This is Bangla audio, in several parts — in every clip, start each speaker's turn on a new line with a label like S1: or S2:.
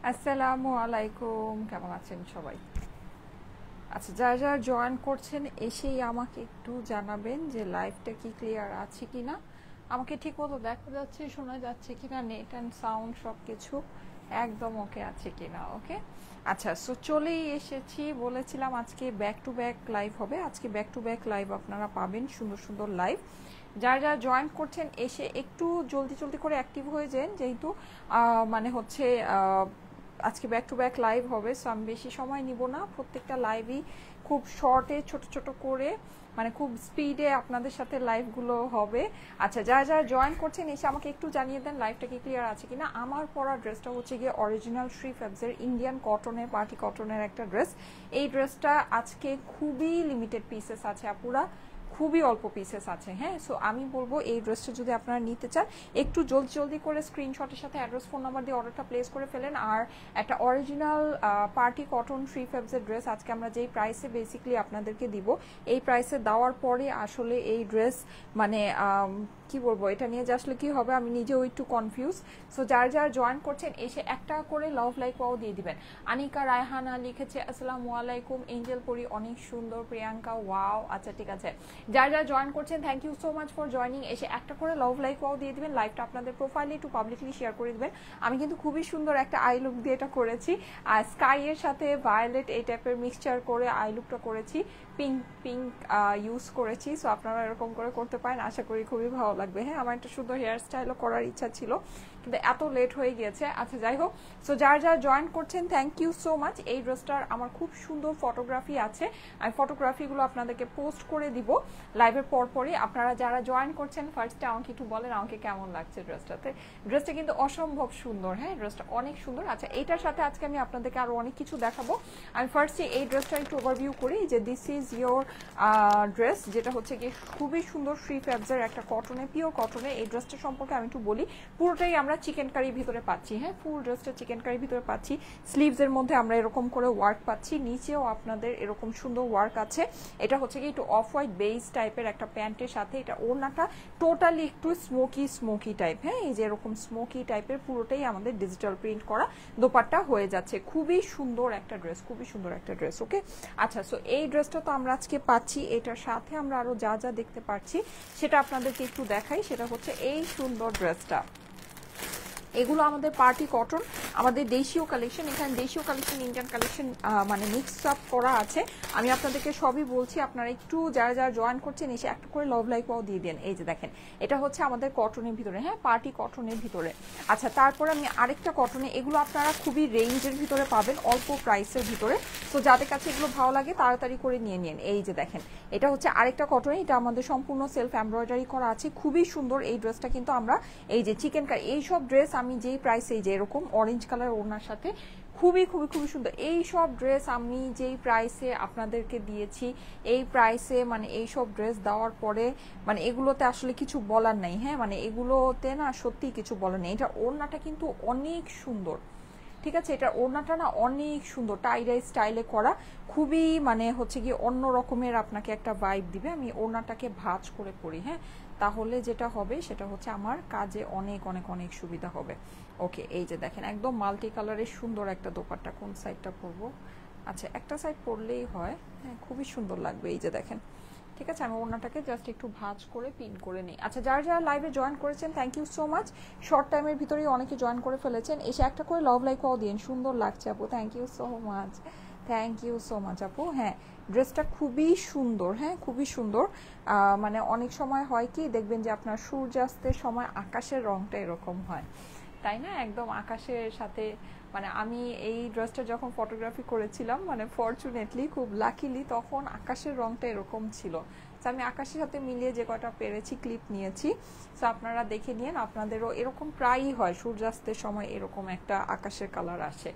S1: আসসালামু আলাইকুম, কেমন আছেন সবাই? আচ্ছা, যারা যারা জয়েন করছেন এসেই আমাকে একটু জানাবেন যে লাইভটা কি ক্লিয়ার আছে কিনা, আমাকে ঠিক মতো দেখা যাচ্ছে, শোনা যাচ্ছে কিনা, নেট অ্যান্ড সাউন্ড সব কিছু একদম ওকে আছে কিনা। ওকে, আচ্ছা, সো চলেই এসেছি। বলেছিলাম আজকে ব্যাক টু ব্যাক লাইভ হবে। আজকে ব্যাক টু ব্যাক লাইভ আপনারা পাবেন, সুন্দর সুন্দর লাইভ। যারা যারা জয়েন করছেন এসে একটু জলদি জলদি করে অ্যাক্টিভ হয়ে যান, যেহেতু মানে হচ্ছে আজকে ব্যাক টু ব্যাক লাইভ হবে। সো আমি বেশি সময় নিব না, প্রত্যেকটা লাইভই খুব শর্টে ছোট ছোট করে, মানে খুব স্পিডে আপনাদের সাথে লাইভগুলো হবে। আচ্ছা, যারা যারা জয়েন করছেন এসে আমাকে একটু জানিয়ে দেন লাইভটা কি ক্লিয়ার আছে কিনা। আমার পরা ড্রেসটা হচ্ছে গিয়ে অরিজিনাল শ্রী ফ্যাবসের ইন্ডিয়ান কটনের, পার্টি কটনের একটা ড্রেস। এই ড্রেসটা আজকে খুবই লিমিটেড পিসেস আছে আপুরা, খুবই অল্প পিসেস আছে। হ্যাঁ, সো আমি বলবো এই ড্রেসটা যদি আপনারা নিতে চান একটু জলদি জলদি করে স্ক্রিনশটের সাথে অ্যাড্রেস ফোন নাম্বার দিয়ে অর্ডারটা প্লেস করে ফেলেন। আর একটা অরিজিনাল পার্টি কটন থ্রি ফেবসের ড্রেস আজকে আমরা যেই প্রাইসে বেসিক্যালি আপনাদেরকে দিব, এই প্রাইসে দেওয়ার পরে আসলে এই ড্রেস মানে কি বলবো, এটা নিয়ে যে আসলে কি হবে আমি নিজেও একটু কনফিউজ। সো যারা যারা জয়েন করছেন এসে একটা করে লাভ লাইক ওয়াও দিয়ে দিবেন। আনিকা রায়হানা লিখেছে আসসালামু আলাইকুম, এঞ্জেল পরি অনেক সুন্দর, প্রিয়াঙ্কা ওয়াও। আচ্ছা ঠিক আছে, যারা যারা জয়েন করছেন thank you so much for joining. এসে একটা করে লাভ লাইক ওয়াও দিয়ে দিবেন, লাইভটা আপনাদের প্রোফাইলে একটু পাবলিকলি শেয়ার করে দিবেন। আমি কিন্তু খুবই সুন্দর একটা আই লুক দিয়ে এটা করেছি, আর স্কাই এর সাথে ভায়োলেট এই টাইপের মিক্সচার করে আই লুকটা করেছি, পিঙ্ক পিঙ্ক ইউজ করেছি। সো আপনারা এরকম করে করতে পারেন, আশা করি খুবই ভালো লাগবে। হ্যাঁ, আমার একটা সুন্দর হেয়ার স্টাইলও করার ইচ্ছা ছিল, কিন্তু এত লেট হয়ে গিয়েছে। আচ্ছা যাই হোক, সো যারা যারা জয়েন করছেন থ্যাংক ইউ সো মাচ। এই ড্রেসটার আমার খুব সুন্দর ফটোগ্রাফি আছে, আমি ফটোগ্রাফিগুলো আপনাদেরকে পোস্ট করে দিব লাইভের পরপরই। আপনারা যারা জয়েন করছেন ফার্স্টে আমাকে একটু বলেন আমাকে কেমন লাগছে ড্রেসটাতে। ড্রেসটা কিন্তু অসম্ভব সুন্দর, হ্যাঁ ড্রেসটা অনেক সুন্দর। আচ্ছা, এইটার সাথে আজকে আমি আপনাদেরকে আরো অনেক কিছু দেখাবো। আমি ফার্স্টে এই ড্রেসটা একটু ওভারভিউ করি যে দিস ইজ ইয়োর ড্রেস, যেটা হচ্ছে কি খুবই সুন্দর শ্রী ফ্যাবসের একটা কটনে, পিওর কটনে। এই ড্রেসটা সম্পর্কে আমি একটু বলি, পুরোটাই আমরা চিকেন কারির ভিতরে পাচ্ছি। হ্যাঁ, ফুল ড্রেসটা চিকেন কারির ভিতরে পাচ্ছি। স্লিভসের মধ্যে আমরা এরকম করে ওয়ার্ক পাচ্ছি, নিচেও আপনাদের এরকম সুন্দর ওয়ার্ক আছে। এটা হচ্ছে কি একটু অফ হোয়াইট বেজ টাইপের একটা প্যান্টের সাথে এটা ওড়নাটা টোটালি একটু স্মোকি স্মোকি টাইপ। হ্যাঁ, এই যে এরকম স্মোকি টাইপের পুরোটাই আমাদের ডিজিটাল প্রিন্ট করা দোপাট্টা হয়ে যাচ্ছে। খুবই সুন্দর একটা ড্রেস, খুবই সুন্দর একটা ড্রেস। ওকে, আচ্ছা, সো এই ড্রেসটা তো আমরা আজকে পাচ্ছি, এটার সাথে আমরা আরো যা যা দেখতে পাচ্ছি সেটা আপনাদেরকে একটু দেখাই। সেটা হচ্ছে এই সুন্দর ড্রেসটা, এগুলো আমাদের পার্টি কটন, আমাদের দেশীয় কালেকশন। এখানে দেশীয় কালেকশন ইন্ডিয়ান কালেকশন মানে মিক্স আপ করা আছে। আমি আপনাদেরকে সবই বলছি, আপনারা একটু যারা যারা জয়েন করছেন এসে একটা করে লাভ লাইক ওয়াও দিয়ে দেন। এই যে দেখেন, এটা হচ্ছে আমাদের কটনের ভিতরে, হ্যাঁ পার্টি কটনের ভিতরে। আচ্ছা, তারপর আমি আরেকটা কটনে, এগুলো আপনারা খুবই রেঞ্জের ভিতরে পাবেন, অল্প প্রাইসের ভিতরে। তো যাদের কাছে এগুলো ভালো লাগে তাড়াতাড়ি করে নিয়ে নিন। এই যে দেখেন, এটা হচ্ছে আরেকটা কটনে, এটা আমাদের সম্পূর্ণ সেলফ এমব্রয়ডারি করা আছে, খুবই সুন্দর এই ড্রেসটা। কিন্তু আমরা এই যে চিকেন কারি এইসব ড্রেস আমি যেই প্রাইসে, এই যে এরকম অরেঞ্জ কালার ওড়নার সাথে খুবই খুবই খুবই সুন্দর এই সব ড্রেস আমি যেই প্রাইসে আপনাদেরকে দিয়েছি, এই প্রাইসে মানে এই সব ড্রেস দেওয়ার পরে মানে এগুলোতে আসলে কিছু বলার নাই। হ্যাঁ, মানে এগুলোতে না সত্যি কিছু বলার নেই। এটা ওড়নাটা কিন্তু অনেক সুন্দর, ঠিক আছে, এটা ওড়নাটা না অনেক সুন্দর, টাইডাই স্টাইলে করা, খুবই মানে হচ্ছে কি অন্য রকমের আপনাকে একটা ভাইব দিবে। আমি ওড়নাটাকে ভাঁজ করে পরি, হ্যাঁ, তাহলে যেটা হবে সেটা হচ্ছে আমার কাজে অনেক অনেক অনেক সুবিধা হবে। ওকে, এই যে দেখেন একদম মাল্টি কালারের সুন্দর একটা দোপাট্টা। কোন সাইডটা পরবো? আচ্ছা, একটা সাইড পরলেই হয়। হ্যাঁ, খুবই সুন্দর লাগবে। এই যে দেখেন, ঠিক আছে, আমি ওড়নাটাকে জাস্ট একটু ভাঁজ করে পিন করে নিই। আচ্ছা, যারা যারা লাইভে জয়েন করেছেন thank you so much. Short টাইমের ভিতরেই অনেকে জয়েন করে ফেলেছেন, এসে একটা করে লাভ লাইক ওয়াও দিন। সুন্দর লাগছে আপু, thank you so much, thank you so much আপু। হ্যাঁ, ড্রেসটা খুবই সুন্দর, হ্যাঁ খুবই সুন্দর। মানে অনেক সময় হয় কি দেখবেন যে আপনার সূর্যাস্তের সময় আকাশের রংটা এরকম হয়, তাই না, একদম আকাশের সাথে। মানে আমি এই ড্রেসটা যখন ফটোগ্রাফি করেছিলাম, মানে ফরচুনেটলি খুব লাকিলি তখন আকাশের রংটা এরকম ছিল। তো আমি আকাশের সাথে মিলিয়ে যে কয়টা পেরেছি ক্লিপ নিয়েছি। তো আপনারা দেখে নিন, আপনাদেরও এরকম প্রায়ই হয় সূর্যাস্তের সময় এরকম একটা আকাশের কালার আসে।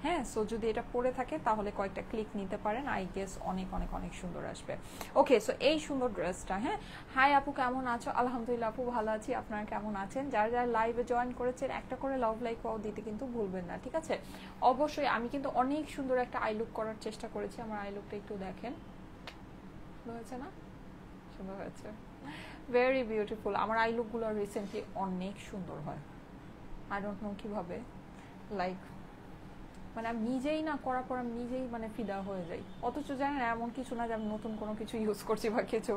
S1: হ্যাঁ, সো যদি এটা পরে থাকে তাহলে কয়েকটা ক্লিক নিতে পারেন, আই গেস অনেক অনেক অনেক সুন্দর আসবে। ওকে, সো এই সুন্দর ড্রেসটা। হ্যাঁ, হাই আপু কেমন আছো? আলহামদুলিল্লাহ আপু ভালো আছি, আপনারা কেমন আছেন? যারা যারা লাইভে জয়েন করেছেন একটা করে লাভ লাইক ওয়াও দিতে কিন্তু ভুলবেন না, ঠিক আছে? অবশ্যই আমি কিন্তু অনেক সুন্দর একটা আই লুক করার চেষ্টা করেছি। আমার আই লুকটা একটু দেখেন, সুন্দর হয়েছে না? সুন্দর হয়েছে, ভেরি বিউটিফুল। আমার আই লুকগুলো রিসেন্টলি অনেক সুন্দর হয়, আই ডোন্ট নো কিভাবে, লাইক মানে আমি নিজেই না করার পর আমি নিজেই মানে ফিদা হয়ে যাই, অথচ জানেন এমন কিছু না যে আমি নতুন কোনো কিছু ইউজ করছি বা কিছু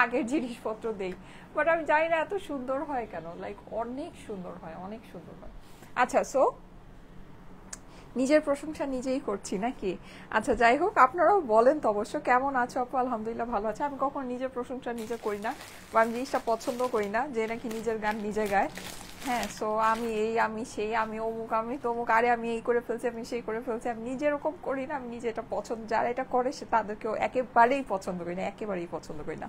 S1: আগের জিনিসপত্র দেই, বাট আমি জানি না এত সুন্দর হয় কেন, লাইক অনেক সুন্দর হয়, অনেক সুন্দর হয়। আচ্ছা, সো নিজের প্রশংসা নিজেই করছি নাকি? আচ্ছা যাই হোক, আপনারাও বলেন তো অবশ্য কেমন আছো আপু? আলহামদুলিল্লাহ ভালো আছে। আমি কখনো নিজের প্রশংসা নিজে করি না, বা আমি জিনিসটা পছন্দ করি না যে নাকি নিজের গান নিজে গায়। হ্যাঁ, সো আমি এই, আমি সেই, আমি অমুক, আমি তমুক, আরে আমি এই করে ফেলছি, আমি সেই করে ফেলছি, আমি নিজে এরকম করি না। আমি নিজে এটা পছন্দ, যারা এটা করে সে তাদেরকেও একেবারেই পছন্দ করি না, একেবারেই পছন্দ করি না।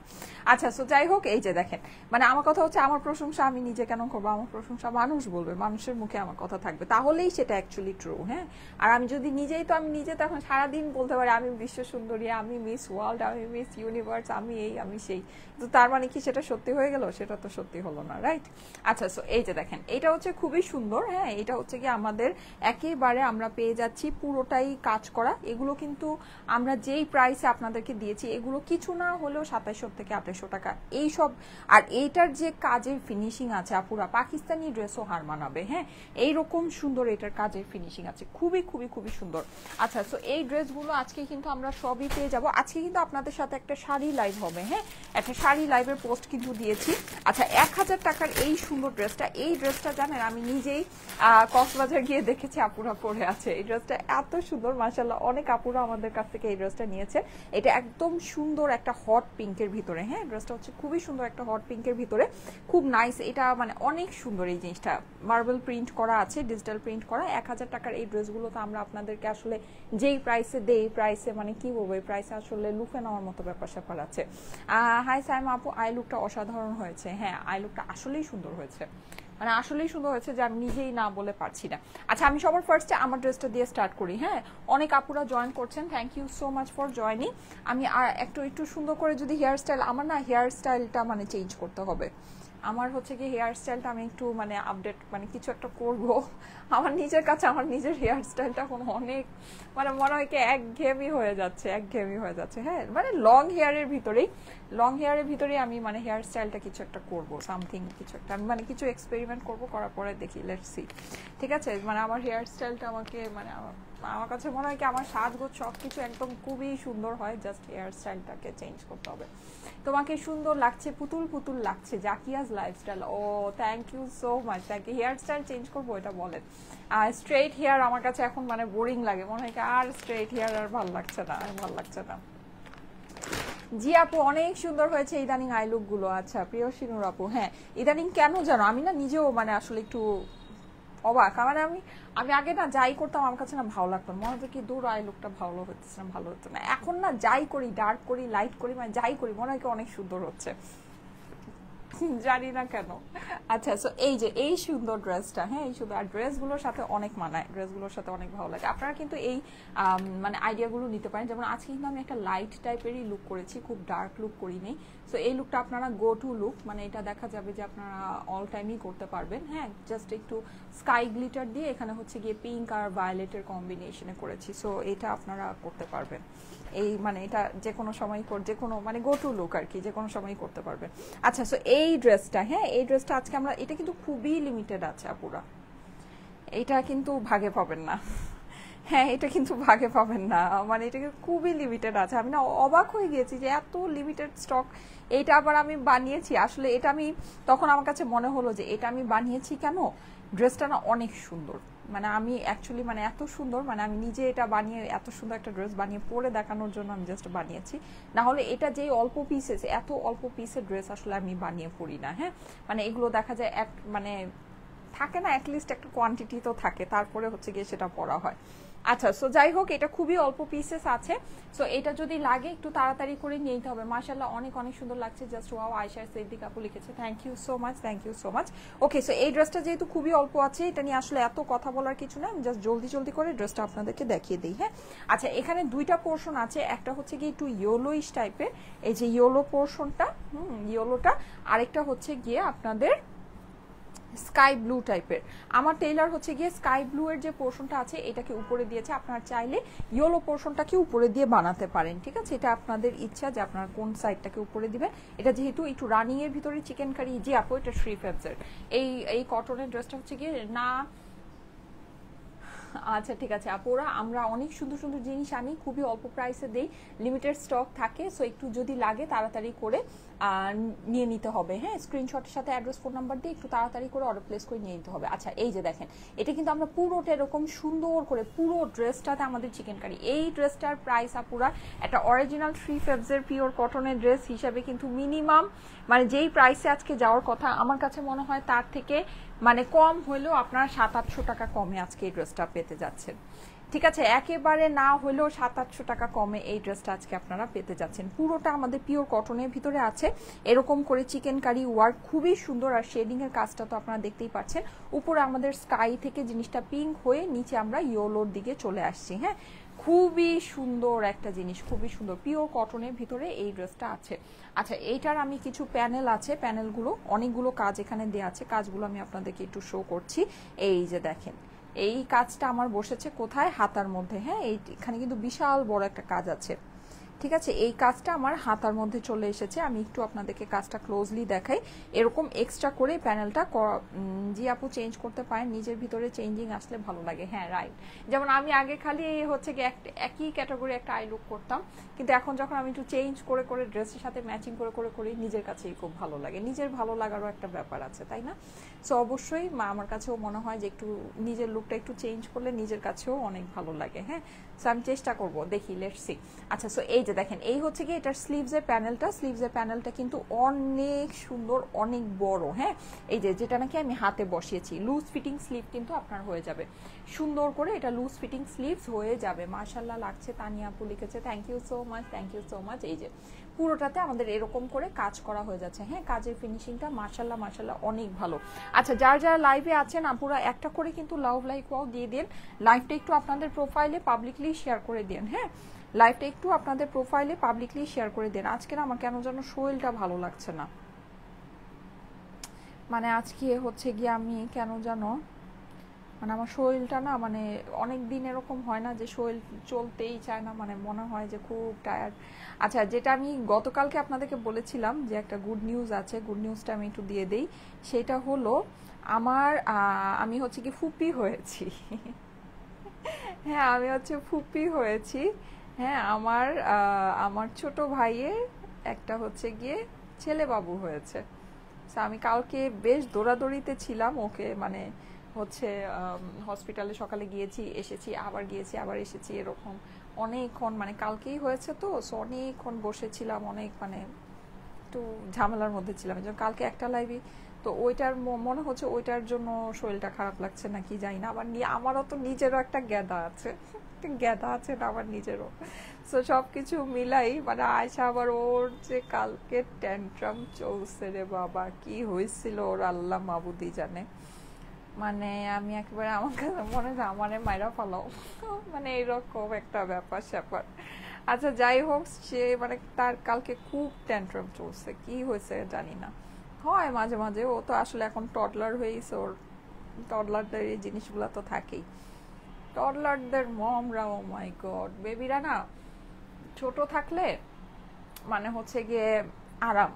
S1: আচ্ছা, সো যাই হোক, এই যে দেখেন, মানে আমার কথা হচ্ছে আমার প্রশংসা আমি নিজে কেন করবো? আমার প্রশংসা মানুষ বলবে, মানুষের মুখে আমার কথা থাকবে, তাহলেই সেটা অ্যাকচুয়ালি ট্রু। হ্যাঁ, আর আমি যদি নিজেই, তো আমি নিজে তখন সারাদিন বলতে পারি আমি বিশ্ব সুন্দরী, আমি মিস ওয়ার্ল্ড, আমি মিস ইউনিভার্স, আমি এই, আমি সেই, তো তার মানে কি সেটা সত্যি হয়ে গেল? সেটা তো সত্যি হলো না, রাইট? আচ্ছা, সো এই যে দেখেন, এটা হচ্ছে খুবই সুন্দর। হ্যাঁ, এটা হচ্ছে কি আমাদের একেবারে আমরা পেয়ে যাচ্ছি পুরোটাই কাজ করা। এগুলো কিন্তু আমরা যেই প্রাইসে আপনাদেরকে দিয়েছি, এগুলো কিছু না হলেও 2700 থেকে 2800 টাকা এই সব। আর এইটার যে কাজের ফিনিশিং আছে আপুরা, পাকিস্তানি ড্রেসও হার মানাবে। হ্যাঁ, এইরকম সুন্দর এটার কাজের ফিনিশিং আছে, খুবই খুবই খুবই সুন্দর। আচ্ছা, সো এই ড্রেসগুলো আজকে কিন্তু আমরা সবই পেয়ে যাব। আজকে কিন্তু আপনাদের সাথে একটা শাড়ি লাইভ হবে। হ্যাঁ, একটা শাড়ি লাইভের পোস্ট কিন্তু দিয়েছি। আচ্ছা, 1000 টাকার এই সুন্দর ড্রেসটা, এই ড্রেসটা জানেন আমি নিজেই কক্সবাজার গিয়ে দেখেছি আপুরা পরে আছে। এই ড্রেসটা এত সুন্দর, মাশাআল্লাহ, অনেক আপুরা আমাদের কাছ থেকে এই ড্রেসটা নিয়েছে। এটা একদম সুন্দর একটা হট পিঙ্কের ভিতরে। হ্যাঁ, ড্রেসটা হচ্ছে খুবই সুন্দর একটা হট পিঙ্কের ভিতরে, খুব নাইস। এটা মানে অনেক সুন্দর এই জিনিসটা, মার্বেল প্রিন্ট করা আছে, ডিজিটাল প্রিন্ট করা। 1000 টাকার এই ড্রেসগুলো তো আমরা আপনাদেরকে আসলে যেই প্রাইসে দেই, প্রাইসে মানে কি বলবো, এই প্রাইসে আসলে লুফে নেওয়ার মতো ব্যাপার স্যাপার আছে। হাই সাইমা আপু, আই লুকটা অসাধারণ হয়েছে। হ্যাঁ, আই লুকটা আসলেই সুন্দর হয়েছে, মানে আসলেই সুন্দর হয়েছে, যে আমি নিজেই না বলে পারছি না। আচ্ছা, আমি সবার ফার্স্টে আমার ড্রেসটা দিয়ে স্টার্ট করি। হ্যাঁ, অনেক আপুরা জয়েন করছেন, thank you so much for joining. আমি আর একটু সুন্দর করে যদি হেয়ার স্টাইল, আমার না হেয়ার স্টাইলটা মানে চেঞ্জ করতে হবে। আমার হচ্ছে কি হেয়ার স্টাইলটা আমি একটু মানে আপডেট, মানে কিছু একটা করব। আমার নিজের কাছে আমার নিজের হেয়ার স্টাইলটা এখন অনেক মানে মনে হয় কি একঘেয়েমি হয়ে যাচ্ছে, একঘেয়েমি হয়ে যাচ্ছে। হ্যাঁ, মানে লং হেয়ারের ভিতরেই আমি মানে হেয়ার স্টাইলটা কিছু একটা করব, সামথিং কিছু একটা, আমি মানে কিছু এক্সপেরিমেন্ট করব, করার পরে দেখি, লেটস সি। ঠিক আছে, মানে আমার হেয়ার স্টাইলটা আমাকে মানে আমার কাছে মনে হয় কি আমার সাজগোজ সব কিছু একদম খুবই সুন্দর হয়, জাস্ট হেয়ার স্টাইলটাকে চেঞ্জ করতে হবে। তোমাকে সুন্দর লাগছে, পুতুল পুতুল লাগছে, Zakia's lifestyle. Oh thank you so much, thank you. Hair style change করবো এটা বলেন? আর স্ট্রেট হেয়ার আমার কাছে এখন মানে বোরিং লাগে, মনে হয় আর স্ট্রেট হেয়ার আর ভালো লাগছে না, আর ভালো লাগছে না। জি আপু, অনেক সুন্দর হয়েছে ইদানিং আই লুক গুলো। আচ্ছা, প্রিয় সিনুর আপু, হ্যাঁ ইদানিং কেন জানো আমি না নিজেও মানে আসলে একটু অবাক। মানে আমি আমি আগে না যাই করতাম আমার কাছে না ভালো লাগতো, মনে হতো কি দূর আই লুকটা ভালো হচ্ছে না, ভালো হতো না। এখন না যাই করি, ডার্ক করি, লাইট করি, মানে যাই করি মনে হয় কি অনেক সুন্দর হচ্ছে, জানি না কেন। আচ্ছা, সো এই যে এই সুন্দর ড্রেসটা, হ্যাঁ এই সুন্দর, আর ড্রেসগুলোর সাথে অনেক মানায়, ড্রেসগুলোর সাথে অনেক ভালো লাগে। আপনারা কিন্তু এই মানে আইডিয়াগুলো নিতে পারেন। যেমন আজকে কিন্তু আমি একটা লাইট টাইপেরই লুক করেছি, খুব ডার্ক লুক করিনি। সো এই লুকটা আপনারা গো টু লুক, মানে এটা দেখা যাবে যে আপনারা অল টাইমই করতে পারবেন। হ্যাঁ, জাস্ট একটু স্কাই গ্লিটার দিয়ে এখানে হচ্ছে গিয়ে পিঙ্ক আর ভায়োলেটের কম্বিনেশনে করেছি। সো এটা আপনারা করতে পারবেন, এই মানে এটা যে কোনো সময় যে কোনো মানে গো টু লুক আর কি, যে কোনো সময় করতে পারবেন। আচ্ছা, সো এই ড্রেসটা, হ্যাঁ এই ড্রেসটা আজকে আমরা, এটা কিন্তু খুবই লিমিটেড আছে আপুরা, এটা কিন্তু ভাগে পাবেন না। হ্যাঁ, এটা কিন্তু ভাগে পাবেন না, মানে এটা খুবই লিমিটেড আছে। আমি না অবাক হয়ে গিয়েছি যে এত লিমিটেড স্টক। এইটা আবার আমি বানিয়েছি আসলে, এটা আমি তখন আমার কাছে মনে হলো যে এটা আমি বানিয়েছি কেন, ড্রেসটা না অনেক সুন্দর, মানে আমি অ্যাকচুয়ালি মানে এত সুন্দর, মানে আমি নিজে এটা বানিয়ে এত সুন্দর একটা ড্রেস বানিয়ে পরে দেখানোর জন্য আমি জাস্ট বানিয়েছি। না হলে এটা যেই অল্প পিসেস, এত অল্প পিসের ড্রেস আসলে আমি বানিয়ে পড়ি না। হ্যাঁ, মানে এগুলো দেখা যায় এক মানে থাকে না, অ্যাটলিস্ট একটা কোয়ান্টিটি তো থাকে, তারপরে হচ্ছে গিয়ে সেটা পরা হয়। আচ্ছা, সো যাই হোক, এটা খুবই অল্প পিসেস আছে। সো এটা যদি লাগে একটু তাড়াতাড়ি করে নিতে হবে। মাশাআল্লাহ, অনেক অনেক সুন্দর লাগছে, জাস্ট ওয়াও। আয়েশা সিদ্দিক আপু লিখেছে, thank you so much, thank you so much. Okay, so এই ড্রেসটা যেহেতু খুবই অল্প আছে, এটা নিয়ে আসলে এত কথা বলার কিছু না, আমি জাস্ট জলদি জলদি করে ড্রেসটা আপনাদেরকে দেখিয়ে দিই। হ্যাঁ, আচ্ছা, এখানে দুইটা পোর্শন আছে, একটা হচ্ছে গিয়ে একটু ইয়েলোইশ টাইপের, এই যে ইয়েলো পোর্শনটা, ইয়েলোটা, আরেকটা হচ্ছে গিয়ে আপনাদের স্কাই ব্লু টাইপের। আমার টেইলার হচ্ছে গিয়ে স্কাই ব্লু এর যে পোর্শনটা আছে এটাকে উপরে দিয়েছে, আপনারা চাইলে ইয়েলো পোর্শনটাকে উপরে দিয়ে বানাতে পারেন। ঠিক আছে, এটা আপনাদের ইচ্ছা যে আপনারা কোন সাইডটাকে উপরে দিবেন। এটা যেহেতু একটু রানিং এর ভিতরে চিকেন কারি, জি আপু এটা শ্রী ফেবসের এই কটনের ড্রেসটা হচ্ছে গিয়ে না আচ্ছা ঠিক আছে আপুরা, আমরা অনেক সুন্দর সুন্দর জিনিস আনি, খুবই অল্প প্রাইসে দেই, লিমিটেড স্টক থাকে। সো একটু যদি লাগে তাড়াতাড়ি করে নিয়ে নিতে হবে। হ্যাঁ, স্ক্রিনশটের সাথে অ্যাড্রেস ফোন নাম্বার দিয়ে একটু তাড়াতাড়ি করে অর্ডার প্লেস করে নিয়ে নিতে হবে। আচ্ছা এই যে দেখেন, এটা কিন্তু আমরা পুরোটা এরকম সুন্দর করে পুরো ড্রেসটাতে আমাদের চিকেন কারি। এই ড্রেসটার প্রাইস আপুরা একটা অরিজিনাল 3/5 পিওর কটনের ড্রেস হিসাবে কিন্তু মিনিমাম মানে যেই প্রাইসে আজকে যাওয়ার কথা আমার কাছে মনে হয় তার থেকে মানে কম হলেও আপনার 700-800 টাকা কমে আজকে এই ড্রেসটা পেতে যাচ্ছেন। ঠিক আছে, একেবারে না হলেও 700-800 টাকা কমে এই ড্রেসটা আজকে আপনারা পেতে যাচ্ছেন। পুরোটা আমাদের পিওর কটনের ভিতরে আছে, এরকম করে চিকেন কারি ওয়ার্ক, খুবই সুন্দর। আর শেডিং এর কাজটা তো আপনারা দেখতেই পাচ্ছেন, উপরে আমাদের স্কাই থেকে জিনিসটা পিঙ্ক হয়ে নিচে আমরা ইয়েলোর দিকে চলে আসছি। হ্যাঁ, খুবই সুন্দর একটা জিনিস, খুবই সুন্দর পিওর কটনের ভিতরে এই ড্রেসটা আছে। আচ্ছা এইটার আমি কিছু প্যানেল আছে, প্যানেলগুলো অনেকগুলো কাজ এখানে দেওয়া আছে, কাজগুলো আমি আপনাদেরকে একটু শো করছি। এই যে দেখেন, এই কাজটা আমার বসেছে কোথায়, হাতার মধ্যে। হ্যাঁ, এখানে কিন্তু বিশাল বড় একটা কাজ আছে। ঠিক আছে, এই কাজটা আমার হাতার মধ্যে চলে এসেছে। আমি একটু আপনাদেরকে কাজটা ক্লোজলি দেখাই। এরকম এক্সট্রা করে প্যানেলটা জি আপু চেঞ্জ করতে পারেন, নিজের ভিতরে চেঞ্জিং আসলে ভালো লাগে। হ্যাঁ রাইট, যেমন আমি আগে খালি হচ্ছে কি একই ক্যাটাগরি একটা আই লুক করতাম, কিন্তু এখন যখন আমি একটু চেঞ্জ করে করে ড্রেসের সাথে ম্যাচিং করে করে করি, নিজের কাছেই খুব ভালো লাগে। নিজের ভালো লাগারও একটা ব্যাপার আছে, তাই না? সো অবশ্যই আমার কাছেও মনে হয় যে একটু নিজের লুকটা একটু চেঞ্জ করলে নিজের কাছেও অনেক ভালো লাগে। হ্যাঁ, সো আমি চেষ্টা করবো, দেখি, লেটস সি। আচ্ছা, সো এই যে দেখেন, এই হচ্ছে কি এটার স্লিভসের প্যানেলটা। স্লিভসের প্যানেলটা কিন্তু অনেক সুন্দর, অনেক বড়। হ্যাঁ, এই যে যেটা নাকি আমি হাতে বসিয়েছি, লুজ ফিটিং স্লিভ কিন্তু আপনার হয়ে যাবে সুন্দর করে। এটা লুজ ফিটিং স্লিভস হয়ে যাবে। মাশাআল্লাহ লাগছে, তানিয়া আপু লিখেছে, thank you so much, thank you so much. এই যে পুরোটাতে আমাদের এরকম করে কাজ করা হয়ে যাচ্ছে। হ্যাঁ, কাজের ফিনিশিংটা মাশাআল্লাহ মাশাআল্লাহ অনেক ভালো। আচ্ছা, যারা যারা লাইভে আছেন আপুরা একটা করে কিন্তু লাভ লাইক ওয়াও দিয়ে দেন। লাইভটা একটু আপনাদের প্রোফাইলে পাবলিকলি শেয়ার করে দেন। হ্যাঁ, লাইভটা একটু আপনাদের প্রোফাইলে পাবলিকলি শেয়ার করে দেন। আজকে না আমার কেন যেন শরীরটা ভালো লাগছে না, মানে আজকে হচ্ছে গিয়ে আমি কেন যেন মানে আমার শরীরটা না, মানে অনেক দিন এরকম হয় না যে শরীর চলতেই চায় না, মানে মনে হয় যে খুব টায়ার্ড। আচ্ছা, যেটা আমি গতকালকে আপনাদেরকে বলেছিলাম যে একটা গুড নিউজ আছে, গুড নিউজটা আমি একটু দিয়ে দেই। সেটা হলো আমার আমি হচ্ছে কি ফুপি হয়েছি। হ্যাঁ, আমি হচ্ছে ফুপি হয়েছি। হ্যাঁ, আমার ছোট ভাইয়ের একটা হচ্ছে গিয়ে ছেলে বাবু হয়েছে। So, আমি কালকে বেশ দৌড়াদৌড়িতে ছিলাম, ওকে মানে হচ্ছে হসপিটালে সকালে গিয়েছি, এসেছি, আবার গিয়েছি, আবার এসেছি, এরকম অনেকক্ষণ, মানে কালকেই হয়েছে তো, সো অনেকক্ষণ বসেছিলাম, অনেক মানে একটু ঝামেলার মধ্যে ছিলাম। এই জন্য কালকে একটা লাইভে তো ওইটার মনে হচ্ছে ওইটার জন্য শরীরটা খারাপ লাগছে নাকি জানি না। আবার আমারও তো নিজেরও একটা গ্যাদা আছে, গ্যাদা আছে না আমার নিজেরও। সো সব কিছু মিলাই মানে আয়সা আবার ওর যে কালকে ট্যান্ট্রাম চলছে রে বাবা, কি হয়েছিল ওর আল্লাহ মাবুদি জানে। মানে আমি একেবারে আমার কাছে মনে হয় আমারে মাইরা ফালাও, মানে এইরকম একটা ব্যাপার স্যাপার। আচ্ছা যাই হোক, সে মানে তার কালকে খুব ট্যান্ট্রাম চলছে, কি হয়েছে জানি না, হয় মাঝে মাঝে। ও তো আসলে এখন টডলার হয়ে গেছে, ওর টডলারদের এই জিনিসগুলো তো থাকেই। টডলারদের মমরা, ও মাই গড, বেবিরা না ছোট থাকলে মানে হচ্ছে গিয়ে আরাম,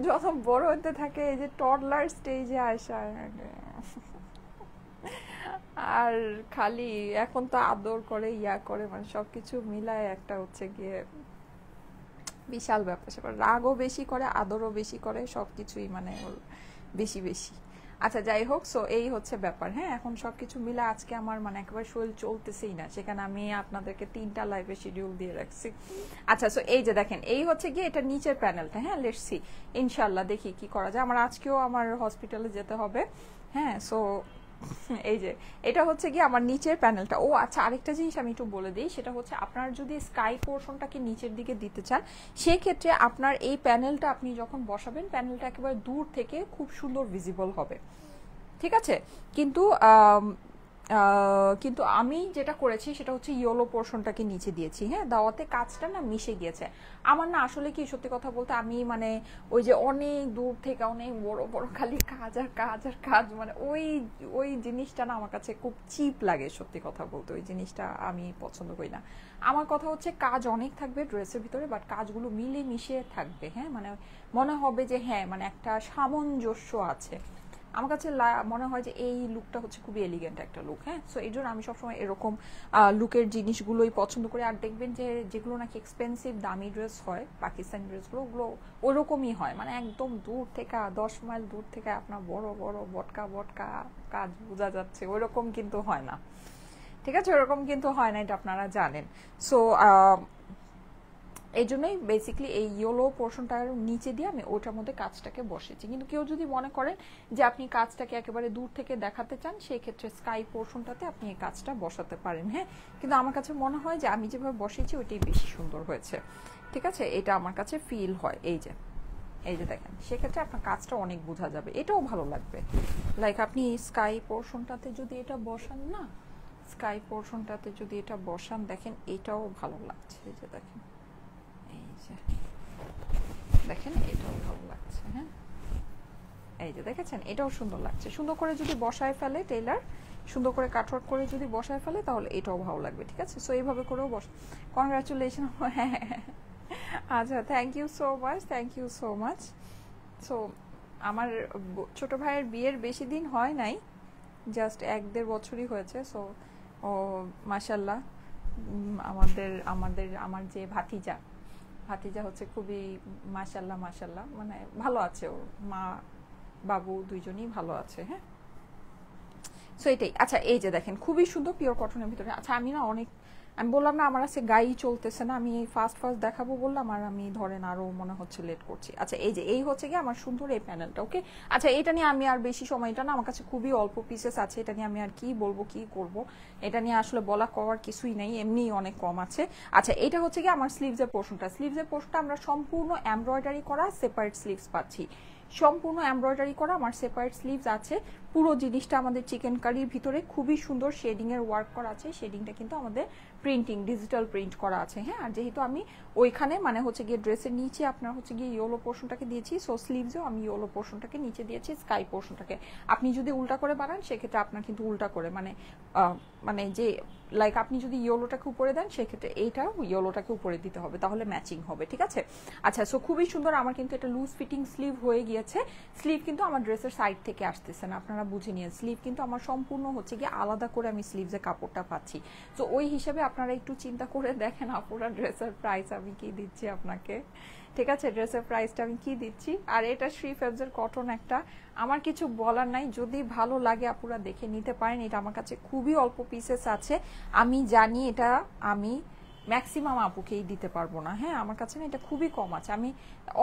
S1: যত বড় হতে থাকে এই যে টডলার স্টেজে আসা, আর খালি এখন তো আদর করে ইয়া করে, মানে সবকিছু মিলায় একটা হচ্ছে গিয়ে বিশাল ব্যাপার স্যাপার। রাগও বেশি করে, আদরও বেশি করে, সবকিছুই মানে ওর বেশি বেশি। আচ্ছা যাই হোক, সো এই হচ্ছে ব্যাপার। হ্যাঁ, এখন সবকিছু মিলে আজকে আমার মানে একেবারে শরীর চলতেছেই না, সেখানে আমি আপনাদেরকে 3টা লাইভে শিডিউল দিয়ে রাখছি। আচ্ছা, সো এই যে দেখেন, এই হচ্ছে গিয়ে এটা নিচের প্যানেলটা। হ্যাঁ, লেটস সি, ইনশাল্লাহ দেখি কি করা যায়। আমার আজকেও আমার হসপিটালে যেতে হবে। হ্যাঁ, সো এই যে এটা হচ্ছে কি আমার নিচের প্যানেলটা। ও আচ্ছা, আরেকটা জিনিস আমি একটু বলে দিই, সেটা হচ্ছে আপনার যদি স্কাই পোর্শনটাকে নিচের দিকে দিতে চান, সেক্ষেত্রে আপনার এই প্যানেলটা আপনি যখন বসাবেন, প্যানেলটা একেবারে দূর থেকে খুব সুন্দর ভিজিবল হবে। ঠিক আছে, কিন্তু কিন্তু আমি যেটা করেছি সেটা হচ্ছে ইয়েলো পোর্শনটাকে নিচে দিয়েছি। হ্যাঁ, দাওয়াতে কাজটা না মিশে গিয়েছে। আমার না আসলে কি সত্যি কথা বলতে, আমি মানে ওই যে অনেক দূর থেকে অনেক বড় বড় খালি কাজ আর কাজ আর কাজ, মানে ওই ওই জিনিসটা না আমার কাছে খুব চিপ লাগে সত্যি কথা বলতে। ওই জিনিসটা আমি পছন্দ করি না। আমার কথা হচ্ছে কাজ অনেক থাকবে ড্রেসের ভিতরে, বাট কাজগুলো মিলে মিশে থাকবে। হ্যাঁ, মানে মনে হবে যে হ্যাঁ মানে একটা সামঞ্জস্য আছে। আমার কাছে মনে হয় যে এই লুকটা হচ্ছে খুবই এলিগেন্ট একটা লুক। হ্যাঁ, সো এই জন্য আমি সবসময় এরকম লুকের জিনিসগুলোই পছন্দ করি। আর দেখবেন যে যেগুলো নাকি এক্সপেন্সিভ দামি ড্রেস হয়, পাকিস্তানি ড্রেসগুলো, ওগুলো ওরকমই হয়, মানে একদম দূর থেকে 10 মাইল দূর থেকে আপনার বড় বড় বটকা বটকা কাজ বোঝা যাচ্ছে, ওইরকম কিন্তু হয় না। ঠিক আছে, ওরকম কিন্তু হয় না, এটা আপনারা জানেন। সো এই জন্যই বেসিক্যালি এই ইয়েলো পোর্শনটার নিচে দিয়ে আমি ওটার মধ্যে কাজটাকে বসেছি। কিন্তু কেউ যদি মনে করেন যে আপনি কাজটাকে একেবারে দূর থেকে দেখাতে চান, সেই ক্ষেত্রে স্কাই পোর্শনটাতে আপনি এই কাজটা বসাতে পারেন। হ্যাঁ, কিন্তু আমার কাছে মনে হয় যে আমি যেভাবে বসেছি ওইটাই বেশি সুন্দর হয়েছে। ঠিক আছে, এটা আমার কাছে ফিল হয়। এই যে দেখেন, সেক্ষেত্রে আপনার কাজটা অনেক বোঝা যাবে, এটাও ভালো লাগবে। লাইক আপনি স্কাই পোর্শনটাতে যদি এটা বসান না, স্কাই পোর্শনটাতে যদি এটা বসান, দেখেন এটাও ভালো লাগছে। এই যে দেখেন, এই যে দেখেন, এটাও ভালো লাগছে। হ্যাঁ, এই যে দেখেছেন, এটাও সুন্দর লাগছে। সুন্দর করে যদি বসায় ফেলে টেইলার, সুন্দর করে কাটওয়ার্ক করে যদি বসায় ফেলে, তাহলে এটাও ভালো লাগবে। ঠিক আছে, সো এইভাবে করেও কংগ্রাচুলেশন। হ্যাঁ, আচ্ছা, thank you so much, thank you so much. So আমার ছোট ভাইয়ের বিয়ের বেশি দিন হয় নাই, জাস্ট 1-1.5 বছরই হয়েছে। সো ও মাশাল্লাহ, আমাদের আমাদের আমার যে ভাতিজা ভাতিজা হচ্ছে খুবই মাশাল্লাহ মাশাল্লাহ, মানে ভালো আছে, ওর মা বাবু দুইজনই ভালো আছে। হ্যাঁ, সো এটাই। আচ্ছা, এই যে দেখেন, খুবই সুন্দর পিওর কটনের ভিতরে। আচ্ছা, আমি বললাম না আমার আছে গাই চলতেছে না, আমি ফার্স্ট দেখাবো বললাম, আর আমি ধরেন আরো মনে হচ্ছে লেট করছি। আচ্ছা, এই হচ্ছে কি আমার সুন্দর এই প্যানেলটা। ওকে, আচ্ছা, এটা নিয়ে আমি আর বেশি সময়, এটা না আমার কাছে খুবই অল্প পিসেস আছে, এটা নিয়ে আমি আর কি বলবো কি করব, এটা নিয়ে আসলে বলা করার কিছুই নেই, এমনিই অনেক কম আছে। আচ্ছা, এটা হচ্ছে কি আমার স্লিভসের পোর্শনটা আমরা সম্পূর্ণ এমব্রয়ডারি করা সেপারেট স্লিভস পাচ্ছি। সম্পূর্ণ এমব্রয়ডারি করা আমার সেপারেট স্লিভস আছে। পুরো জিনিসটা আমাদের চিকেন কারির ভিতরে খুবই সুন্দর শেডিং এর ওয়ার্ক করা আছে। শেডিংটা কিন্তু আমাদের প্রিন্টিং, ডিজিটাল প্রিন্ট করা আছে। হ্যাঁ, আর যেহেতু আমি ওইখানে মানে হচ্ছে গিয়ে ড্রেসের নিচে আপনার হচ্ছে গিয়ে ইয়েলো পোর্শনটাকে দিয়েছি, সো স্লিভসেও আমি ইয়েলো পোর্শনটাকে নিচে দিয়েছি, স্কাই পোর্শনটাকে। আপনি যদি উল্টা করে বানান, সেক্ষেত্রে আপনার কিন্তু উল্টা করে মানে যে লাইক আপনি যদি ইয়েলোটাকে উপরে দেন, সেক্ষেত্রে এইটাও ইয়েলোটাকে উপরে দিতে হবে, তাহলে ম্যাচিং হবে। ঠিক আছে, আচ্ছা, সো খুবই সুন্দর। আমার কিন্তু এটা লুজ ফিটিং স্লিভ হয়ে গিয়েছে। স্লিভ কিন্তু আমার ড্রেসের সাইড থেকে আসতেছে না, আপনারা বুঝে নিন। স্লিভ কিন্তু আমার সম্পূর্ণ হচ্ছে গিয়ে আলাদা করে আমি স্লিভসে কাপড়টা পাচ্ছি। তো ওই হিসেবে আপনারা একটু চিন্তা করে দেখেন আপুরা, ড্রেসের প্রাইস আমি কি দিচ্ছি আপনাকে। ঠিক আছে, ড্রেসের প্রাইসটা আমি কি দিচ্ছি। আর এটা শ্রী ফেবজের কটন, একটা আমার কিছু বলার নাই, যদি ভালো লাগে আপুরা দেখে নিতে পারেন। এটা আমার কাছে খুবই অল্প পিসেস আছে, আমি জানি এটা আমি ম্যাক্সিমাম আপুকেই দিতে পারবো না। হ্যাঁ, আমার কাছে না এটা খুবই কম আছে, আমি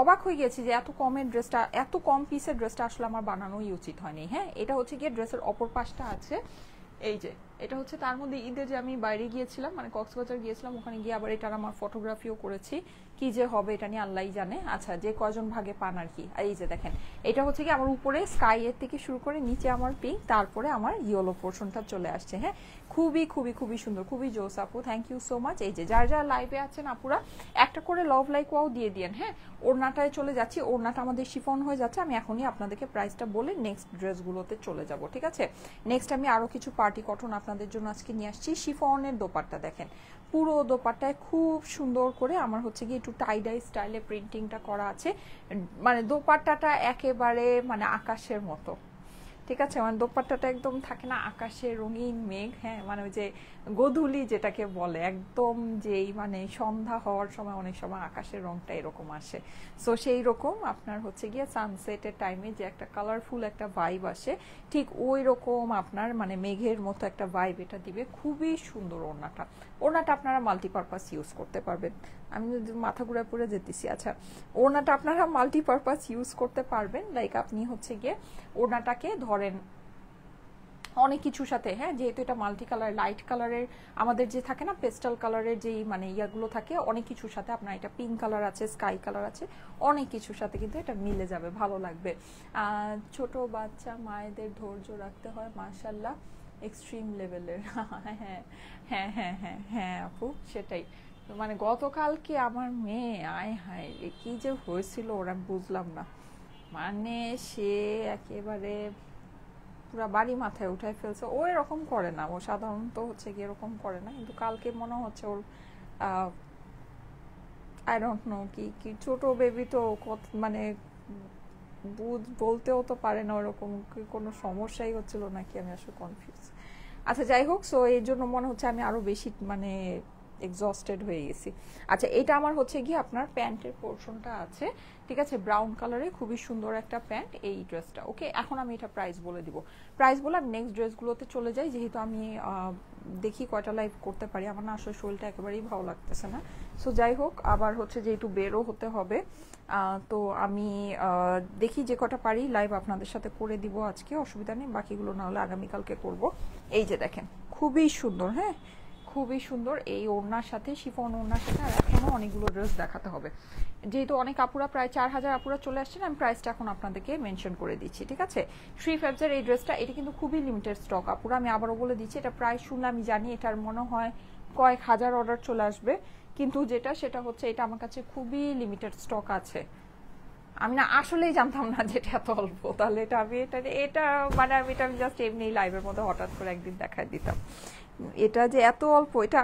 S1: অবাক হয়ে গেছি যে এত কমের ড্রেসটা, এত কম পিসের ড্রেসটা আসলে আমার বানানোই উচিত হয়নি। হ্যাঁ, এটা হচ্ছে গিয়ে ড্রেসের অপর পাশটা আছে, এই যে এটা হচ্ছে তার মধ্যে ঈদে যে আমি বাইরে গিয়েছিলাম, মানে কক্সবাজার গিয়েছিলাম, ওখানে গিয়ে আবার এটার আমার ফটোগ্রাফিও করেছি। কি যে হবে এটা নিয়ে আল্লাহই জানে। আচ্ছা, যে কয়জন ভাগে পান আর কি। এই যে দেখেন, এটা হচ্ছে কি আমার উপরে স্কাই এর থেকে শুরু করে নিচে আমার পিঙ্ক, তারপরে আমার ইয়েলো পোর্শনটা চলে আসছে। হ্যাঁ, খুবই খুবই খুবই সুন্দর, খুবই জোস আপু, থ্যাংক ইউ সো মাচ। এই যে যারা লাইভে আছেন আপুরা, একটা করে লাভ লাইক ওয়াও দিয়ে দিয়েন। হ্যাঁ, ওড়নাটায় চলে যাচ্ছি, ওড়নাটা আমাদের শিফন হয়ে যাচ্ছে। আমি এখনই আপনাদেরকে প্রাইসটা বলে নেক্সট ড্রেসগুলোতে চলে যাব। ঠিক আছে, নেক্সট আমি আরো কিছু পার্টি কটন আপনাদের জন্য আজকে নিয়ে আসছি। শিফনের দোপাট্টা দেখেন, পুরো দোপাট্টায় খুব সুন্দর করে আমার হচ্ছে কি একটু টাই ডাই স্টাইলে প্রিন্টিংটা করা আছে। মানে দোপাট্টাটা একেবারে মানে আকাশের মতো। ঠিক আছে, মানে দোপাট্টাটা একদম থাকে না আকাশে রঙিন মেঘ। হ্যাঁ, মানে ওই যে গোধূলি যেটাকে বলে, একদম যেই মানে সন্ধ্যা হওয়ার সময় অনেক সময় আকাশের রংটা এরকম আসে। সো সেই রকম আপনার হচ্ছে গিয়ে সানসেটের টাইমে যে একটা কালারফুল একটা ভাইব আসে, ঠিক ওই রকম আপনার মানে মেঘের মতো একটা ভাইব এটা দিবে। খুবই সুন্দর ওড়নাটা আপনারা মাল্টিপারপাস ইউজ করতে পারবেন। আমি যদি মাথা ঘুরে পড়ে যেতেছি। আচ্ছা, ওড়নাটা আপনারা মাল্টিপারপাস ইউজ করতে পারবেন। লাইক আপনি হচ্ছে গিয়ে ওড়নাটাকে ধরেন অনেক কিছুর সাথে, হ্যাঁ, যেহেতু এটা মাল্টি কালার, লাইট কালারের আমাদের যে থাকে না পেস্টাল কালারের যেই মানে ইয়াগুলো থাকে, অনেক কিছুর সাথে আপনার এটা পিঙ্ক কালার আছে, স্কাই কালার আছে, অনেক কিছুর সাথে কিন্তু এটা মিলে যাবে, ভালো লাগবে। ছোট বাচ্চা মায়েদের ধৈর্য রাখতে হয় মাশাল্লাহ, এক্সট্রিম লেভেলের। হ্যাঁ হ্যাঁ হ্যাঁ হ্যাঁ হ্যাঁ আপু, সেটাই। মানে গতকালকে আমার মেয়ে, আয় হায় কি যে হয়েছিল ওরা বুঝলাম না, মানে সে একেবারে পুরা বাড়ি মাথায় উঠায় ফেলছে। ও এরকম করে না, ও সাধারণত হচ্ছে কি এরকম করে না, কিন্তু কালকে মনে হচ্ছে ওর আই ডোন্ট নো কি কি ছোট বেবি তো মানে বলতেও তো পারে না, ওরকম কোনো সমস্যাই হচ্ছিল নাকি, আমি আসলে কনফিউজ। আচ্ছা যাই হোক, সো এর জন্য মনে হচ্ছে আমি আরো বেশি মানে এক্সস্টেড হয়ে গেছি। আচ্ছা এটা আমার হচ্ছে গিয়ে আপনার প্যান্টের পোর্শনটা আছে, ঠিক আছে, ব্রাউন কালারে, খুবই সুন্দর একটা প্যান্ট এই ড্রেসটা। ওকে, এখন আমি এটা প্রাইস বলে দিব। প্রাইস বলে আমি নেক্সট ড্রেসগুলোতে চলে যাই, যেহেতু আমি দেখি কয়টা লাইভ করতে পারি, আমার না আসলে শরীরটা একেবারেই ভালো লাগতেছে না। সো যাই হোক, আবার হচ্ছে যেহেতু বেরো হতে হবে, তো আমি দেখি যে কটা পারি লাইভ আপনাদের সাথে করে দিব আজকে, অসুবিধা নেই, বাকিগুলো না হলে আগামীকালকে করব। এই যে দেখেন খুবই সুন্দর, হ্যাঁ খুবই সুন্দর এই ওড়নার সাথে, শিফন ওড়নার সাথে, আর এখনো অনেকগুলো ড্রেস দেখাতে হবে, যেহেতু অনেক আপুরা প্রায় 4000 আপুরা চলে আসছেন, আমি প্রাইসটা এখন আপনাদেরকে মেনশন করে দিচ্ছি, ঠিক আছে। শ্রী ফেবসের এই ড্রেসটা, এটা কিন্তু খুবই লিমিটেড স্টক আপুরা, আমি আবারও বলে দিচ্ছি, এটা প্রাইস শুনলে আমি জানি এটার মনে হয় কয়েক হাজার অর্ডার চলে আসবে, কিন্তু সেটা হচ্ছে এটা আমার কাছে খুবই লিমিটেড স্টক আছে। আমি না আসলেই জানতাম না যে এটা এত অল্প, তাহলে এটা মানে আমি জাস্ট এমনি লাইভের মধ্যে হঠাৎ করে একদিন দেখাই দিতাম এটা যে এত অল্প। এটা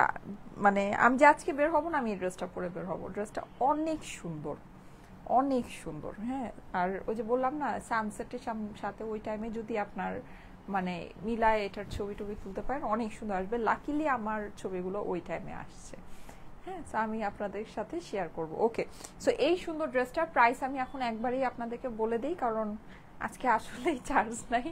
S1: মানে আমি যে আজকে বের হব না, আমি এই ড্রেসটা পরে বের হব, ড্রেসটা অনেক সুন্দর, অনেক সুন্দর, হ্যাঁ। আর ওই যে বললাম না, সানসেটের সাথে ওই টাইমে যদি আপনার মানে মিলায় এটার ছবি টবি তুলতে পারেন, অনেক সুন্দর আসবে। লাকিলি আমার ছবিগুলো ওই টাইমে আসছে, হ্যাঁ, আমি আপনাদের সাথে শেয়ার করব। ওকে, সো এই সুন্দর ড্রেসটার প্রাইস আমি এখন একবারেই আপনাদেরকে বলে দিই, কারণ আজকে আসলেই চার্জ নাই,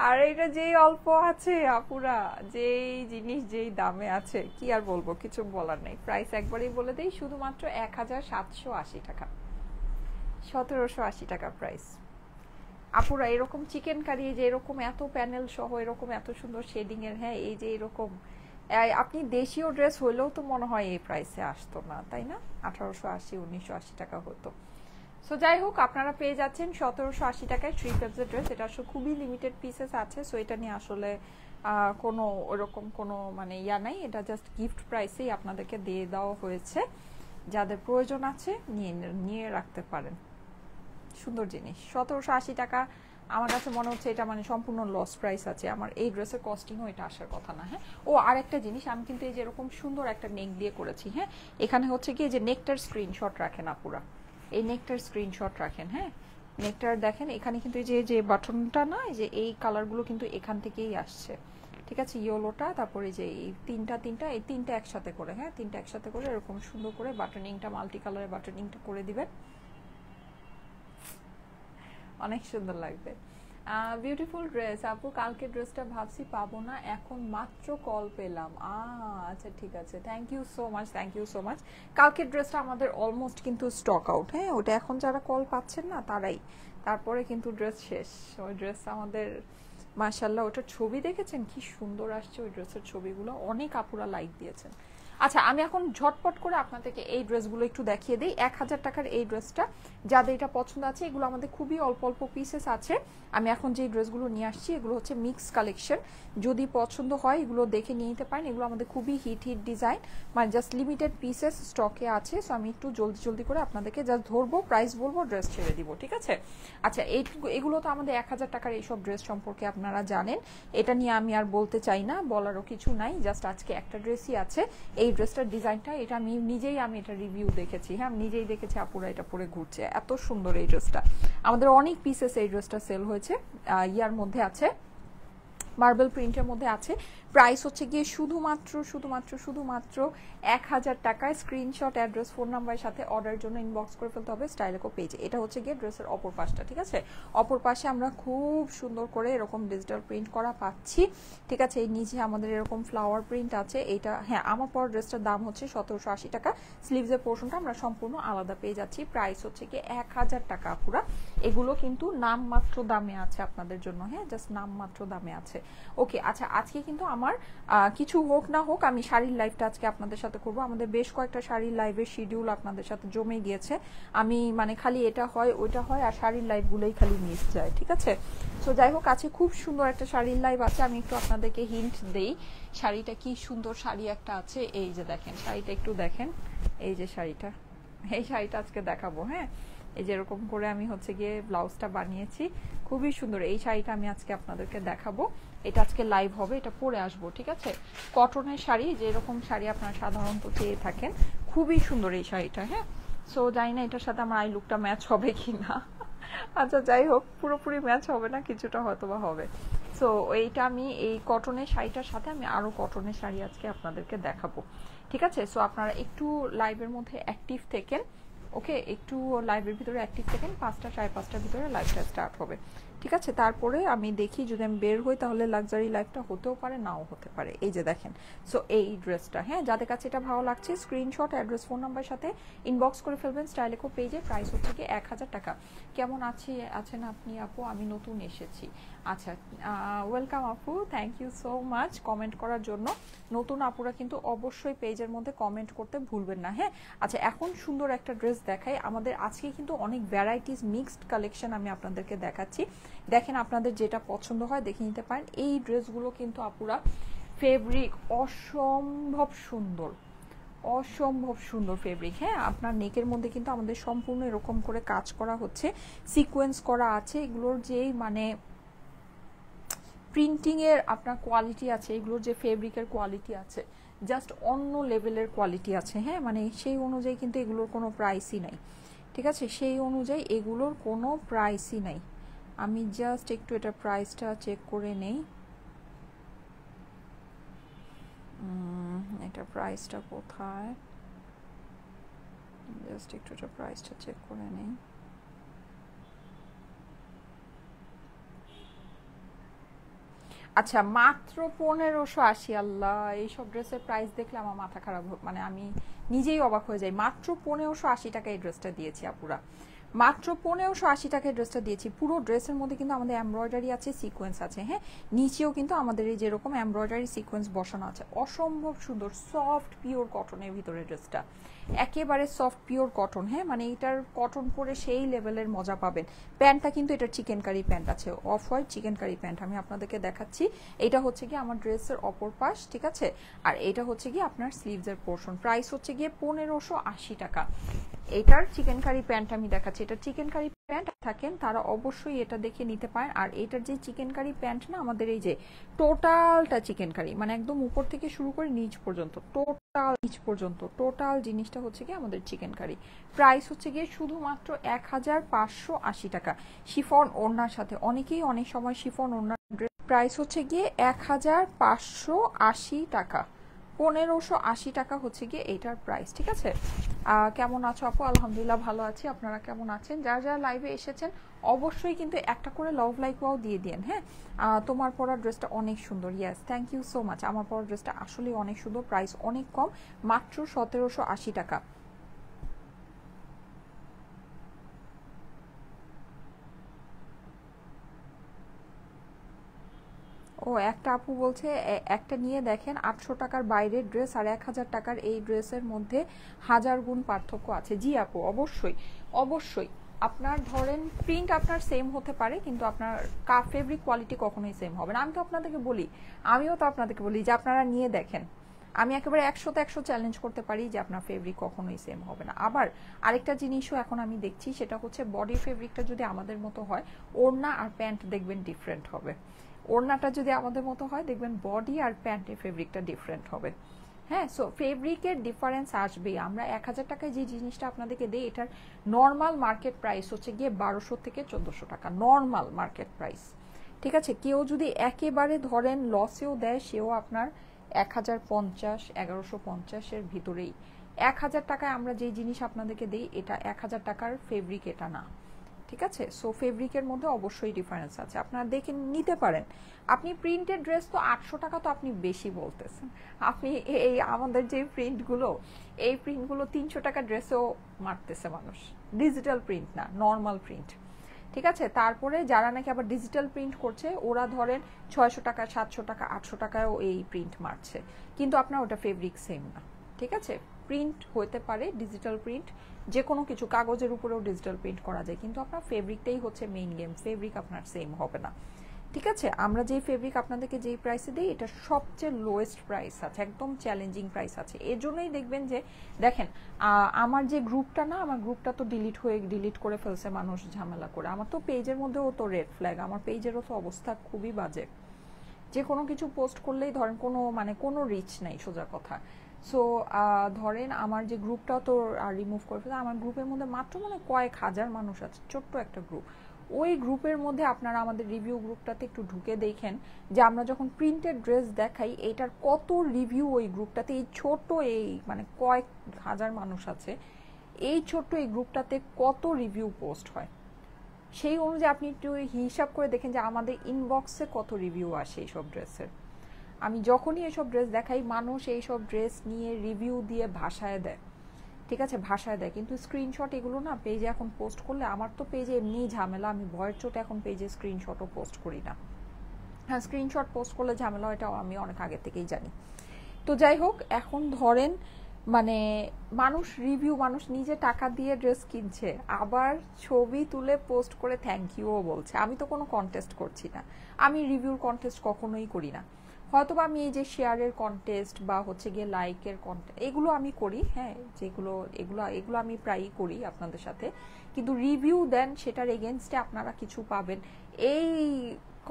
S1: আর এটা যেই অল্প আছে আপুরা, যেই জিনিস যেই দামে আছে, কি আর বলবো, কিছু বলার নেই। প্রাইস একবারেই বলে দেই, শুধুমাত্র 1780 টাকা, 1780 টাকা প্রাইস। আপুরা এরকম চিকেন কারি, যে এরকম এত প্যানেল সহ, এরকম এত সুন্দর শেডিং এর, হ্যাঁ এই যে এরকম আপনি দেশীয় ড্রেস হইলেও তো মনে হয় এই প্রাইসে আসতো না, তাই না? 1880 1980 টাকা হতো। সো যাই হোক, আপনারা পেয়ে যাচ্ছেন 1780 টাকায় থ্রি পিসের ড্রেস। এটা আসলে খুবই লিমিটেড পিসেস আছে, সো এটা নিয়ে আসলে কোনো ওরকম কোনো মানে নাই, এটা জাস্ট গিফট প্রাইসেই আপনাদেরকে দিয়ে দেওয়া হয়েছে, যাদের প্রয়োজন আছে নিয়ে রাখতে পারেন। সুন্দর জিনিস, 1780 টাকা আমার কাছে মনে হচ্ছে এটা মানে সম্পূর্ণ লস প্রাইস আছে, আমার এই ড্রেসের কস্টিংও এটা আসার কথা না, হ্যাঁ। ও আর একটা জিনিস, আমি কিন্তু এই যে এরকম সুন্দর একটা নেক দিয়ে করেছি, হ্যাঁ, এখানে হচ্ছে কি যে নেকটার স্ক্রিনশট রাখেন আপুরা, এই নেকটার স্ক্রিনশট রাখেন, হ্যাঁ, নেকটার দেখেন এখানে কিন্তু এই যে বাটনটা না, এই কালারগুলো কিন্তু এখান থেকেই আসছে, ঠিক আছে, ইয়েলোটা, তারপরে যে এই তিনটা একসাথে করে, হ্যাঁ তিনটা একসাথে করে এরকম সুন্দর করে বাটনিংটা, মাল্টি কালারের বাটনিংটা করে দিবেন, অনেক সুন্দর লাগবে। বিউটিফুল ড্রেস আপু, কালকে ড্রেসটা ভাবছি পাবো না, এখন মাত্র কল পেলাম। আচ্ছা ঠিক আছে, thank you so much, thank you so much. কালকের ড্রেসটা আমাদের অলমোস্ট কিন্তু স্টক আউট, হ্যাঁ, ওটা এখন যারা কল পাচ্ছেন না তারাই, তারপরে কিন্তু ড্রেস শেষ। ওই ড্রেস আমাদের মাশাল্লাহ, ওটার ছবি দেখেছেন কি সুন্দর আসছে, ওই ড্রেসের ছবিগুলো অনেক আপুরা লাইক দিয়েছেন। আচ্ছা আমি এখন ঝটপট করে আপনাদেরকে এই ড্রেসগুলো একটু দেখিয়ে দিই। 1000 টাকার এই ড্রেসটা, যাদের এটা পছন্দ আছে, এগুলো আমাদের খুবই অল্প অল্প পিসেস আছে। আমি এখন যে ড্রেসগুলো নিয়ে আসছি এগুলো হচ্ছে মিক্স কালেকশন, যদি পছন্দ হয় এগুলো দেখে নিয়ে নিতে পারেন। এগুলো আমাদের খুবই হিট ডিজাইন, মানে জাস্ট লিমিটেড পিসেস স্টকে আছে। সো আমি একটু জলদি করে আপনাদেরকে জাস্ট ধরবো, প্রাইস বলবো, ড্রেস ছেড়ে দিব, ঠিক আছে। আচ্ছা এগুলো তো আমাদের 1000 টাকার এইসব ড্রেস সম্পর্কে আপনারা জানেন, এটা নিয়ে আমি আর বলতে চাই না, বলারও কিছু নাই। জাস্ট আজকে একটা ড্রেসই আছে, এই ড্রেসটার ডিজাইনটা, এটা আমি এটা রিভিউ দেখেছি, হ্যাঁ আমি নিজেই দেখেছি, আপুরা এটা পরে ঘুরছে, এত সুন্দর এই ড্রেসটা। আমাদের অনেক পিসেস এই ড্রেসটা সেল হয়েছে, ইয়ার মধ্যে আছে, মার্বেল প্রিন্টের মধ্যে আছে। প্রাইস হচ্ছে গিয়ে শুধুমাত্র 1000 টাকায়। স্ক্রিনশট, অ্যাড্রেস, ফোন নাম্বারের সাথে অর্ডারের জন্য ইনবক্স করে ফেলতে হবে স্টাইলকো পেজে। এটা হচ্ছে গিয়ে ড্রেসের অপর পাশটা, ঠিক আছে। অপর পাশে আমরা খুব সুন্দর করে এরকম ডিজিটাল প্রিন্ট করা পাচ্ছি, ঠিক আছে। এই নিচে আমাদের এরকম ফ্লাওয়ার প্রিন্ট আছে। এইটা হ্যাঁ, আমার পর ড্রেসটার দাম হচ্ছে 1780 টাকা। স্লিভসের পোর্শনটা আমরা সম্পূর্ণ আলাদা পেয়ে যাচ্ছি। প্রাইস হচ্ছে গিয়ে 1000 টাকা পুরা। এগুলো কিন্তু নামমাত্র দামে আছে আপনাদের জন্য, হ্যাঁ জাস্ট নামমাত্র দামে আছে। ওকে, আচ্ছা আজকে কিন্তু আমার কিছু হোক না হোক আমি শাড়ির লাইভটা আজকে আপনাদের সাথে করব। আমাদের বেশ কয়েকটা শাড়ির লাইভের শিডিউল আপনাদের সাথে জমে গিয়েছে, আমি মানে খালি এটা হয় ওইটা হয় আর শাড়ির লাইভগুলোই খালি মিস যায়, ঠিক আছে। তো যাই হোক, আজকে খুব সুন্দর একটা শাড়ির লাইভ আছে। আমি একটু আপনাদেরকে হিন্ট দেই, শাড়িটা কি সুন্দর শাড়ি একটা আছে। এই যে দেখেন শাড়িটা, একটু দেখেন, এই যে শাড়িটা, এই শাড়িটা আজকে দেখাবো, হ্যাঁ। এই যে এরকম করে আমি হচ্ছে গিয়ে ব্লাউজটা বানিয়েছি, খুবই সুন্দর। এই শাড়িটা আমি আজকে আপনাদেরকে দেখাবো, এটা আজকে লাইভ হবে, এটা পরে আসবো, ঠিক আছে। কটনের শাড়ি, যে এরকম শাড়ি আপনারা সাধারণত চেয়ে থাকেন, খুবই সুন্দর এই শাড়িটা, হ্যাঁ সো জানি না এটার সাথে আমার আই লুকটা ম্যাচ হবে কি না। আচ্ছা যাই হোক, পুরোপুরি ম্যাচ হবে না, কিছুটা হয়তো বা হবে। সো এইটা আমি এই কটনের শাড়িটার সাথে আমি আরও কটনের শাড়ি আজকে আপনাদেরকে দেখাবো, ঠিক আছে? সো আপনারা একটু লাইভের মধ্যে অ্যাক্টিভ থেকেন, ওকে? একটু লাইভের ভিতরে অ্যাক্টিভ থাকেন, 5টা 5:30টার ভিতরে লাইভটা স্টার্ট হবে, ঠিক আছে? তারপরে আমি দেখি যদি আমি বের হই তাহলে লাক্সারি লাইভটা হতেও পারে, নাও হতে পারে। এই যে দেখেন, সো এই ড্রেসটা, হ্যাঁ, যাদের কাছে এটা ভালো লাগছে স্ক্রিনশট, অ্যাড্রেস, ফোন নাম্বার সাথে ইনবক্স করে ফেলবেন স্টাইলেকো পেজে। প্রাইস হচ্ছে কি 1000 টাকা। কেমন আছেন আপনি আপু? আমি নতুন এসেছি। আচ্ছা, ওয়েলকাম আপু, thank you so much comment করার জন্য। নতুন আপুরা কিন্তু অবশ্যই পেজের মধ্যে কমেন্ট করতে ভুলবেন না, হ্যাঁ? আচ্ছা, এখন সুন্দর একটা ড্রেস দেখাই। আমাদের আজকে কিন্তু অনেক ভ্যারাইটিস মিক্সড কালেকশন আমি আপনাদেরকে দেখাচ্ছি। দেখেন আপনাদের যেটা পছন্দ হয় দেখে নিতে পারেন। এই ড্রেসগুলো কিন্তু আপুরা ফেব্রিক অসম্ভব সুন্দর, অসম্ভব সুন্দর ফেব্রিক, হ্যাঁ? আপনার নেকের মধ্যে কিন্তু আমাদের সম্পূর্ণ এরকম করে কাজ করা হচ্ছে, সিকোয়েন্স করা আছে। এগুলোর যেই মানে প্রিন্টিংয়ের আপনার কোয়ালিটি আছে, এগুলোর যে ফেব্রিকের কোয়ালিটি আছে, জাস্ট অন্য লেভেলের কোয়ালিটি আছে, হ্যাঁ? মানে সেই অনুযায়ী কিন্তু এগুলোর কোনো প্রাইসই নাই, ঠিক আছে? সেই অনুযায়ী এগুলোর কোনো প্রাইসই নাই। আমি জাস্ট একটু এটা প্রাইসটা চেক করে নেই। এটা প্রাইসটা কোথায়, জাস্ট একটু এটা প্রাইসটা চেক করে নেই। আচ্ছা, মাত্র 1580। আল্লাহ, এইসব ড্রেসের প্রাইস দেখলে আমার মাথা খারাপ, মানে আমি নিজেই অবাক হয়ে যাই। মাত্র 1580 টাকা এই ড্রেসটা দিয়েছি আপুরা, মাত্র 1580 টাকায় ড্রেসটা দিয়েছি। পুরো ড্রেসের মধ্যে কিন্তু আমাদের এমব্রয়ডারি আছে, সিকোয়েন্স আছে, হ্যাঁ? নিচেও কিন্তু আমাদের এই যেরকম এমব্রয়ডারি সিকোয়েন্স বসানো আছে। অসম্ভব সুন্দর সফট পিওর কটনের ভিতরে ড্রেসটা, একেবারে সফট পিওর কটন, হ্যাঁ? মানে এটার কটন পরে সেই লেভেলের মজা পাবেন। প্যান্টটা কিন্তু এটার চিকেন কারি প্যান্ট আছে, off white chicken curry pant আমি আপনাদেরকে দেখাচ্ছি। এটা হচ্ছে কি আমার ড্রেসের অপর পাশ, ঠিক আছে? আর এটা হচ্ছে কি আপনার স্লিভসের পোর্শন। প্রাইস হচ্ছে গিয়ে 1580 টাকা। এটার চিকেন কারি প্যান্ট আমি দেখাচ্ছি। এটা চিকেন কারি প্যান্ট থাকেন তারা অবশ্যই এটা দেখে নিতে পারেন। আর এটার যে চিকেন কারি প্যান্ট না, আমাদের এই যে টোটালটা চিকেন কারি, মানে একদম উপর থেকে শুরু করে নিচ পর্যন্ত, টোটাল নিচ পর্যন্ত টোটাল জিনিসটা হচ্ছে কি আমাদের চিকেন কারি। প্রাইস হচ্ছে গিয়ে শুধুমাত্র 1580 টাকা, শিফন ওড়নার সাথে। অনেকেই অনেক সময় শিফন ওড়নার ড্রেস, প্রাইস হচ্ছে গিয়ে 1580 টাকা। 1580 টাকা হচ্ছে গিয়ে এইটার প্রাইস, ঠিক আছে? কেমন আছো আপু? আলহামদুলিল্লাহ ভালো আছি, আপনারা কেমন আছেন? যারা যারা লাইভে এসেছেন অবশ্যই কিন্তু একটা করে লাভ লাইক ওয়াও দিয়ে দিন, হ্যাঁ? তোমার পরা ড্রেসটা অনেক সুন্দর। Yes, thank you so much. আমার পরা ড্রেসটা আসলে অনেক সুন্দর, প্রাইস অনেক কম, মাত্র 1780 টাকা। ও, একটা আপু বলছে একটা নিয়ে দেখেন, 800 টাকার বাইরের ড্রেস আর 1000 টাকার এই ড্রেসের মধ্যে হাজার গুণ পার্থক্য আছে। জি আপু, অবশ্যই অবশ্যই। আপনার ধরেন প্রিন্ট আপনার সেম হতে পারে, কিন্তু আপনার ফেব্রিক কোয়ালিটি কখনোই সেম হবে না। আমিও তো আপনাদেরকে বলি যে আপনারা নিয়ে দেখেন। আমি একেবারে 100তে 100 চ্যালেঞ্জ করতে পারি যে আপনার ফেব্রিক কখনোই সেম হবে না। আবার আরেকটা জিনিসও এখন আমি দেখছি, সেটা হচ্ছে বডি ফেব্রিকটা যদি আমাদের মতো হয়, ওড়না আর প্যান্ট দেখবেন ডিফারেন্ট হবে। ওড়নাটা যদি আমাদের মতো হয় দেখবেন বডি আর প্যান্টের ফেব্রিকটা ডিফারেন্ট হবে, হ্যাঁ? সো ফেব্রিকের ডিফারেন্স আসবেই। আমরা 1000 টাকায় যে জিনিসটা আপনাদেরকে দিই, এটার নর্মাল মার্কেট প্রাইস হচ্ছে গিয়ে 1200 থেকে 1400 টাকা, নর্মাল মার্কেট প্রাইস, ঠিক আছে? কেউ যদি একেবারে ধরেন লসেও দেয়, সেও আপনার 1050 1150-এর ভিতরেই। 1000 টাকায় আমরা যেই জিনিস আপনাদেরকে দিই, এটা 1000 টাকার ফেব্রিক এটা না, ঠিক আছে? সো ফেব্রিকের মধ্যে অবশ্যই ডিফারেন্স আছে, আপনারা দেখে নিতে পারেন। আপনি প্রিন্টেড ড্রেস তো 800 টাকা তো আপনি বেশি বলতেছেন। আপনি এই আমাদের যে প্রিন্টগুলো, এই প্রিন্টগুলো 300 টাকা ড্রেসেও মারতেছে মানুষ, ডিজিটাল প্রিন্ট না, নর্মাল প্রিন্ট, ঠিক আছে? তারপরে যারা নাকি আবার ডিজিটাল প্রিন্ট করছে, ওরা ধরেন 600 টাকা 700 টাকা 800 টাকায়ও এই প্রিন্ট মারছে, কিন্তু আপনার ওটা ফেব্রিক সেম না, ঠিক আছে? প্রিন্ট হতে পারে ডিজিটাল প্রিন্ট, যে কোনো কিছু কাগজের উপরেও ডিজিটাল প্রিন্ট করা যায়, কিন্তু আপনার ফেব্রিকটাই হচ্ছে মেইন গেম, ফেব্রিক আপনার সেম হবে না, ঠিক আছে? আমরা যেই ফেব্রিক আপনাদেরকে যেই প্রাইসে দিই, এটা সবচেয়ে লোয়েস্ট প্রাইস আছে, একদম চ্যালেঞ্জিং প্রাইস আছে। এর জন্যই দেখবেন যে দেখেন আমার যে গ্রুপটা না, আমার গ্রুপটা তো ডিলিট করে ফেলছে মানুষ ঝামেলা করে। আমার তো পেজের মধ্যেও তো রেড ফ্ল্যাগ, আমার পেজেরও তো অবস্থা খুবই বাজে। যে কোনো কিছু পোস্ট করলেই ধরেন কোনো রিচ নাই, সোজা কথা। সো ধরেন আমার যে গ্রুপটা তো রিমুভ করে ফেলে, আমার গ্রুপের মধ্যে মাত্র মানে কয়েক হাজার মানুষ আছে, ছোট্ট একটা গ্রুপ। ওই গ্রুপের মধ্যে আপনারা আমাদের রিভিউ গ্রুপটাতে একটু ঢুকে দেখেন যে আমরা যখন প্রিন্টেড ড্রেস দেখাই এইটার কত রিভিউ ওই গ্রুপটাতে, এই ছোট এই মানে কয়েক হাজার মানুষ আছে, এই ছোট্ট এই গ্রুপটাতে কত রিভিউ পোস্ট হয়। সেই অনুযায়ী আপনি একটু হিসাব করে দেখেন যে আমাদের ইনবক্সে কত রিভিউ আসে এইসব ড্রেসের। আমি যখনই এসব ড্রেস দেখাই, মানুষ এইসব ড্রেস নিয়ে রিভিউ দিয়ে ভাষায় দেয়, ঠিক আছে, ভাষায় দেয়, কিন্তু স্ক্রিনশট এগুলো না পেজে এখন পোস্ট করলে, আমার তো পেজে এমনিই ঝামেলা, আমি ভয়ের চোটে এখন পেজে স্ক্রিনশটও পোস্ট করি না। হ্যাঁ, স্ক্রিনশট পোস্ট করলে ঝামেলা, এটাও আমি অনেক আগে থেকেই জানি। তো যাই হোক, এখন ধরেন মানে মানুষ রিভিউ, মানুষ নিজে টাকা দিয়ে ড্রেস কিনছে, আবার ছবি তুলে পোস্ট করে থ্যাংক ইউও বলছে। আমি তো কোনো কন্টেস্ট করছি না, আমি রিভিউর কন্টেস্ট কখনোই করি না। হয়তোবা আমি এই যে শেয়ারের কন্টেস্ট বা হচ্ছে গিয়ে লাইকের কন্টেস্ট এগুলো আমি করি, হ্যাঁ, যেগুলো এগুলো আমি প্রায়ই করি আপনাদের সাথে, কিন্তু রিভিউ দেন সেটার এগেনস্টে আপনারা কিছু পাবেন এই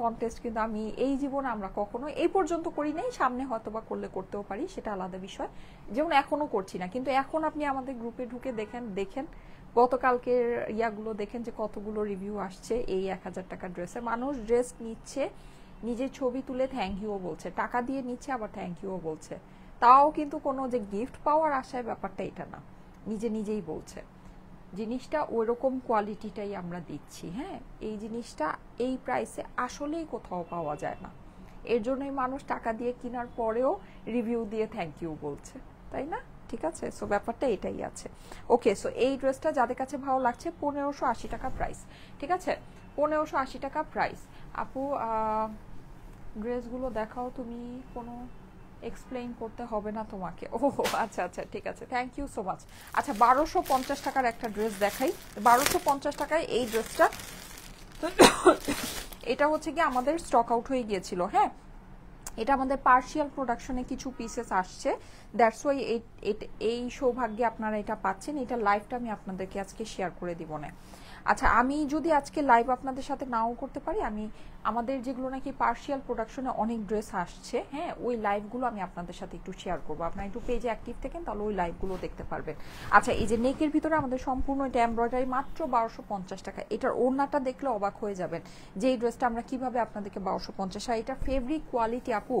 S1: কন্টেস্ট কিন্তু আমি এই জীবনে আমরা কখনো এই পর্যন্ত করি নাই, সামনে হয়তোবা করলে করতেও পারি, সেটা আলাদা বিষয়, যেমন এখনো করছি না। কিন্তু এখন আপনি আমাদের গ্রুপে ঢুকে দেখেন গতকালকের ইয়াগুলো দেখেন যে কতগুলো রিভিউ আসছে এই 1000 টাকার ড্রেসের। মানুষ ড্রেস নিচ্ছে, নিজের ছবি তুলে থ্যাংক ইউও বলছে, টাকা দিয়ে নিচ্ছে আবার থ্যাংক ইউও বলছে, তাও কিন্তু কোনো যে গিফট পাওয়ার আশায় ব্যাপারটা এটা না, নিজেই বলছে। জিনিসটা ওইরকম কোয়ালিটিটাই আমরা দিচ্ছি, হ্যাঁ, এই জিনিসটা এই প্রাইসে আসলেই কোথাও পাওয়া যায় না, এর জন্যই মানুষ টাকা দিয়ে কেনার পরেও রিভিউ দিয়ে থ্যাংক ইউ বলছে, তাই না? ঠিক আছে, সো ব্যাপারটা এটাই আছে। ওকে, সো এই ড্রেসটা যাদের কাছে ভালো লাগছে 1580 টাকা প্রাইস, ঠিক আছে, 1580 টাকা প্রাইস। আপু ড্রেসগুলো দেখাও, তুমি কোনো এক্সপ্লেইন করতে হবে না তোমাকে। ও আচ্ছা আচ্ছা, ঠিক আছে, থ্যাংক ইউ সো মাচ। আচ্ছা, 1250 টাকার একটা ড্রেস দেখাই। 1250 টাকায় এই ড্রেসটা, এটা হচ্ছে কি আমাদের স্টক আউট হয়ে গিয়েছিল, হ্যাঁ, এটা আমাদের পার্শিয়াল প্রোডাকশনে কিছু পিসেস আসছে, দ্যাটস ওয়াই এই সৌভাগ্যে আপনারা এটা পাচ্ছেন। এটা লাইভটা আমি আপনাদেরকে আজকে শেয়ার করে দিব না। আচ্ছা, আমি যদি আজকে লাইভ আপনাদের সাথে নাও করতে পারি, আমি আমাদের যেগুলো নাকি পার্শিয়াল প্রোডাকশনে অনেক ড্রেস আসছে, হ্যাঁ, ওই লাইভগুলো আমি আপনাদের সাথে একটু শেয়ার করবো। আপনারা একটু পেজে অ্যাক্টিভ থাকেন, তাহলে ওই লাইভগুলো দেখতে পারবেন। আচ্ছা, এই যে নেকের ভিতরে আমাদের সম্পূর্ণ এটা এমব্রয়ডারি, মাত্র 1250 টাকা। এটার ওড়নাটা দেখলে অবাক হয়ে যাবেন যে এই ড্রেসটা আমরা কিভাবে আপনাদেরকে 1250। আর এটা ফেব্রিক কোয়ালিটি আপু,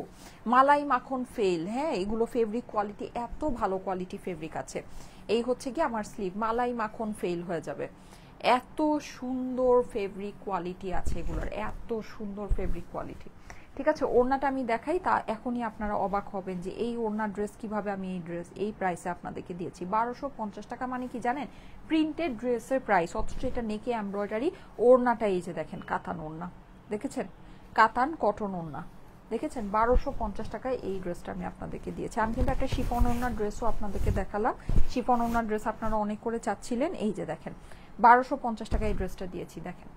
S1: মালাই মাখন ফেল, হ্যাঁ, এগুলো ফেব্রিক কোয়ালিটি, এত ভালো কোয়ালিটি ফেব্রিক আছে। এই হচ্ছে কি আমার স্লিভ, মালাই মাখন ফেল হয়ে যাবে, এত সুন্দর ফেব্রিক কোয়ালিটি আছে এগুলোর, এত সুন্দর ফেব্রিক কোয়ালিটি। ঠিক আছে, ওড়নাটা আমি দেখাই, তা এখনই আপনারা অবাক হবেন যে এই ওড়না ড্রেস কিভাবে আমি এই ড্রেস এই প্রাইসে আপনাদেরকে দিয়েছি। 1250 টাকা মানে কি জানেন, প্রিন্টেড ড্রেসের প্রাইস, অথচ এটা নেকে এমব্রয়ডারি। ওড়নাটা এই যে দেখেন, কাতান ওড়না, দেখেছেন, কাতান কটন ওড়না, দেখেছেন, 1250 টাকায় এই ড্রেসটা আমি আপনাদেরকে দিয়েছি। আমি কিন্তু একটা শিফন ওড়নার ড্রেসও আপনাদেরকে দেখালাম, শিফন ওড়নার ড্রেস আপনারা অনেক করে চাচ্ছিলেন, এই যে দেখেন 1250 টাকায় এই ড্রেসটা দিয়েছি, দেখেন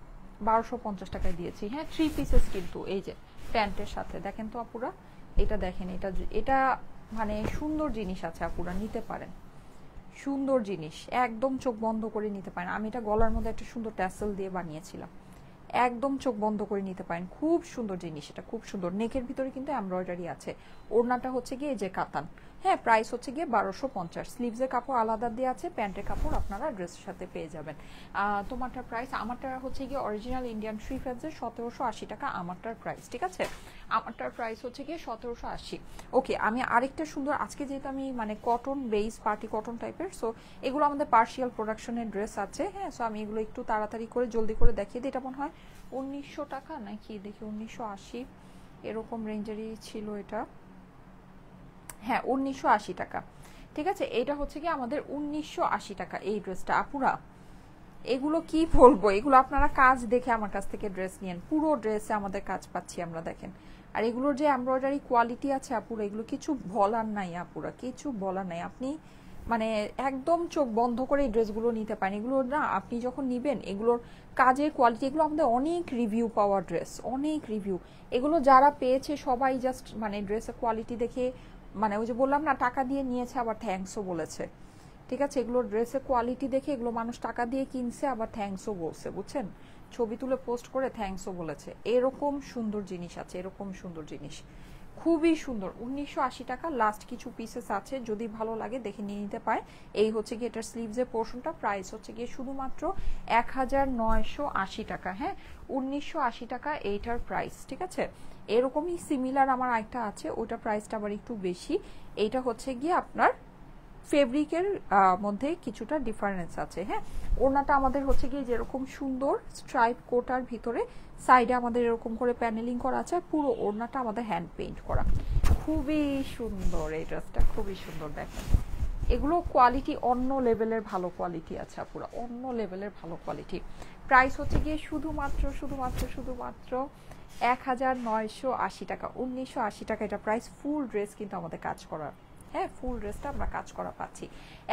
S1: 1250 টাকায় দিয়েছি, হ্যাঁ, 3 পিসেস কিন্তু, এই যে প্যান্টের সাথে, দেখেন তো আপুরা, এটা দেখেন, এটা মানে সুন্দর জিনিস আছে আপুরা, নিতে পারেন, সুন্দর জিনিস, একদম চোখ বন্ধ করে নিতে পারেন। আমি এটা গলার মধ্যে একটা সুন্দর ট্যাসেল দিয়ে বানিয়েছিলাম, একদম চোখ বন্ধ করে নিতে পারেন, খুব সুন্দর জিনিস, এটা খুব সুন্দর। নেকের ভিতরে কিন্তু এমব্রয়ডারি আছে, ওড়নাটা হচ্ছে গিয়ে যে কাতান, হ্যাঁ, প্রাইস হচ্ছে গিয়ে 1250। স্লিভসের কাপড় আলাদা দিয়ে আছে, প্যান্টের কাপড় আপনারা ড্রেসের সাথে পেয়ে যাবেন। তোমারটার প্রাইস, আমারটা হচ্ছে গিয়ে অরিজিনাল ইন্ডিয়ান থ্রি ফেজের 1780 টাকা আমারটার প্রাইস, ঠিক আছে, আমারটার প্রাইস হচ্ছে গিয়ে 1780। ওকে, আমি আরেকটা সুন্দর, আজকে যেহেতু আমি মানে কটন বেস, পার্টি কটন টাইপের, সো এগুলো আমাদের পার্শিয়াল প্রোডাকশনের ড্রেস আছে, হ্যাঁ, সো আমি এগুলো একটু তাড়াতাড়ি করে জলদি করে দেখিয়ে দিই। এটা মনে হয় 1900 টাকা নাকি, দেখি 1980 এরকম রেঞ্জেরই ছিল এটা, হ্যাঁ 1980 টাকা, ঠিক আছে। এটা হচ্ছে কি আমাদের 1980 টাকা এই ড্রেসটা। আপুরা এগুলো কি বলবো, এগুলো আপনারা কাজ দেখে আমার কাছ থেকে ড্রেস নিয়েন, পুরো ড্রেসে আমাদের কাজ পাচ্ছি আমরা, দেখেন। আর এগুলোর যে এমব্রয়ডারি কোয়ালিটি আছে আপুরা, এগুলো কিছু বলার নাই আপুরা, কিছু বলার নাই। আপনি মানে একদম চোখ বন্ধ করে এই ড্রেসগুলো নিতে পারেন। এগুলো না আপনি যখন নিবেন, এগুলোর কাজের কোয়ালিটি, এগুলো আমাদের অনেক রিভিউ পাওয়া ড্রেস, অনেক রিভিউ। এগুলো যারা পেয়েছে সবাই জাস্ট মানে ড্রেসের কোয়ালিটি দেখে, মানে ওই যে বললাম না, টাকা দিয়ে নিয়েছে আবার থ্যাঙ্কসও বলেছে, ঠিক আছে। এগুলো ড্রেসের কোয়ালিটি দেখে এগুলো মানুষ টাকা দিয়ে কিনছে, আবার থ্যাঙ্কসও বলছে, বুঝছেন, ছবি তুলে পোস্ট করে থ্যাঙ্কসও বলেছে। এরকম সুন্দর জিনিস আছে, এরকম সুন্দর জিনিস, খুবই সুন্দর, 1980 টাকা। লাস্ট কিছু পিসেস আছে, যদি ভালো লাগে দেখে নিয়ে নিতে পারে। এই হচ্ছে কি এটার স্লিভসের পোর্শনটা, প্রাইস হচ্ছে গিয়ে শুধুমাত্র 1980 টাকা। হ্যাঁ, 1980 টাকা এইটার প্রাইস, ঠিক আছে। এরকমই সিমিলার আমার আরেকটা আছে, ওটা প্রাইসটা আবার একটু বেশি। এইটা হচ্ছে গিয়ে আপনার ফেব্রিকের মধ্যে কিছুটা ডিফারেন্স আছে। হ্যাঁ, ওড়নাটা আমাদের হচ্ছে গিয়ে যেরকম সুন্দর স্ট্রাইপ কোটার ভিতরে সাইডে আমাদের এরকম করে প্যানেলিং করা আছে, পুরো ওড়নাটা আমাদের হ্যান্ড পেইন্ট করা। খুবই সুন্দর এই ড্রেসটা, খুবই সুন্দর। দেখেন এগুলো কোয়ালিটি অন্য লেভেলের ভালো কোয়ালিটি আছে, পুরো অন্য লেভেলের ভালো কোয়ালিটি। প্রাইস হচ্ছে গিয়ে শুধুমাত্র 1980 টাকা, 1980 টাকা এটা প্রাইস। ফুল ড্রেস কিন্তু আমাদের কাজ করা, হ্যাঁ ফুল ড্রেসটা আমরা কাজ করা পাচ্ছি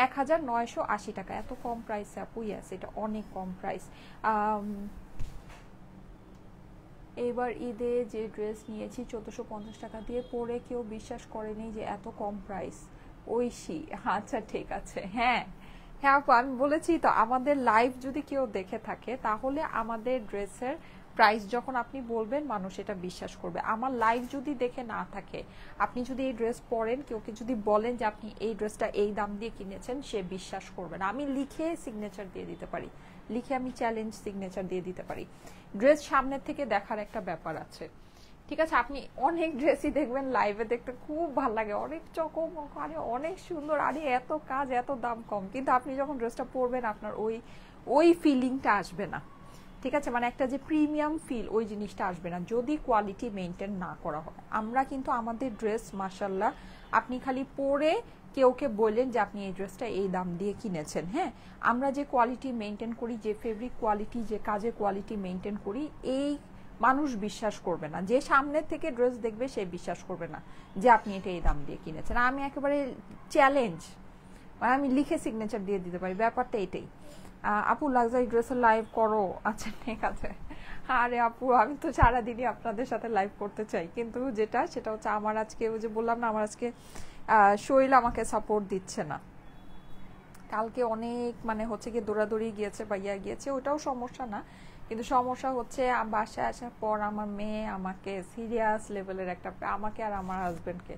S1: 1980 টাকা। এত কম প্রাইসে আপু? ইয়াস, এটা অনেক কম প্রাইস। এবার ঈদে যে ড্রেস নিয়েছি 1450 টাকা দিয়ে, পরে কেউ বিশ্বাস করেনি যে এত কম প্রাইস। ঐশী, আচ্ছা ঠিক আছে। হ্যাঁ হ্যাঁ আপু, আমি বলেছি তো, আমাদের লাইভ যদি কেউ দেখে থাকে তাহলে আমাদের ড্রেসের প্রাইস যখন আপনি বলবেন মানুষ এটা বিশ্বাস করবে। আমার লাইভ যদি দেখে না থাকে, আপনি যদি এই ড্রেস পরেন, কেউকে যদি বলেন যে আপনি এই ড্রেসটা এই দাম দিয়ে কিনেছেন, সে বিশ্বাস করবে না। আমি লিখে সিগনেচার দিয়ে দিতে পারি, লিখে আমি চ্যালেঞ্জ সিগনেচার দিয়ে দিতে পারি। ড্রেস সামনের থেকে দেখার একটা ব্যাপার আছে, ঠিক আছে। আপনি অনেক ড্রেসই দেখবেন লাইভে দেখতে খুব ভালো লাগে, অনেক চকমক, আরে অনেক সুন্দর, আরে এত কাজ এত দাম কম, কিন্তু আপনি যখন ড্রেসটা পরবেন আপনার ওই ফিলিংটা আসবে না, ঠিক আছে। মানে একটা যে প্রিমিয়াম ফিল, ওই জিনিসটা আসবে না যদি কোয়ালিটি মেনটেন না করা হয়। আমরা কিন্তু আমাদের ড্রেস মাশাল্লাহ, আপনি খালি পরে কেউকে বললেন যে আপনি এই ড্রেসটা এই দাম দিয়ে কিনেছেন। হ্যাঁ, আমরা যে কোয়ালিটি মেনটেন করি, যে ফেব্রিক কোয়ালিটি, যে কাজের কোয়ালিটি মেনটেন করি, এই মানুষ বিশ্বাস করবে না। যে সামনের থেকে ড্রেস দেখবে সে বিশ্বাস করবে না যে আপনি এটা এই দাম দিয়ে কিনেছেন। আমি একেবারে চ্যালেঞ্জ, মানে আমি লিখে সিগনেচার দিয়ে দিতে পারি, ব্যাপারটা এটাই। আপু লাক্সারি ড্রেসের লাইভ করো, আচ্ছা ঠিক আছে। আরে আপু, আমি তো সারাদিনই আপনাদের সাথে লাইভ করতে চাই, কিন্তু সেটা হচ্ছে আমার আজকে, ওই যে বললাম না, আমার আজকে শরীর আমাকে সাপোর্ট দিচ্ছে না। কালকে অনেক মানে হচ্ছে গিয়ে দৌড়াদৌড়ি গিয়েছে বা গিয়েছে, ওটাও সমস্যা না, কিন্তু সমস্যা হচ্ছে বাসায় আসার পর আমার মেয়ে আমাকে সিরিয়াস লেভেলের একটা, আমাকে আর আমার হাজবেন্ডকে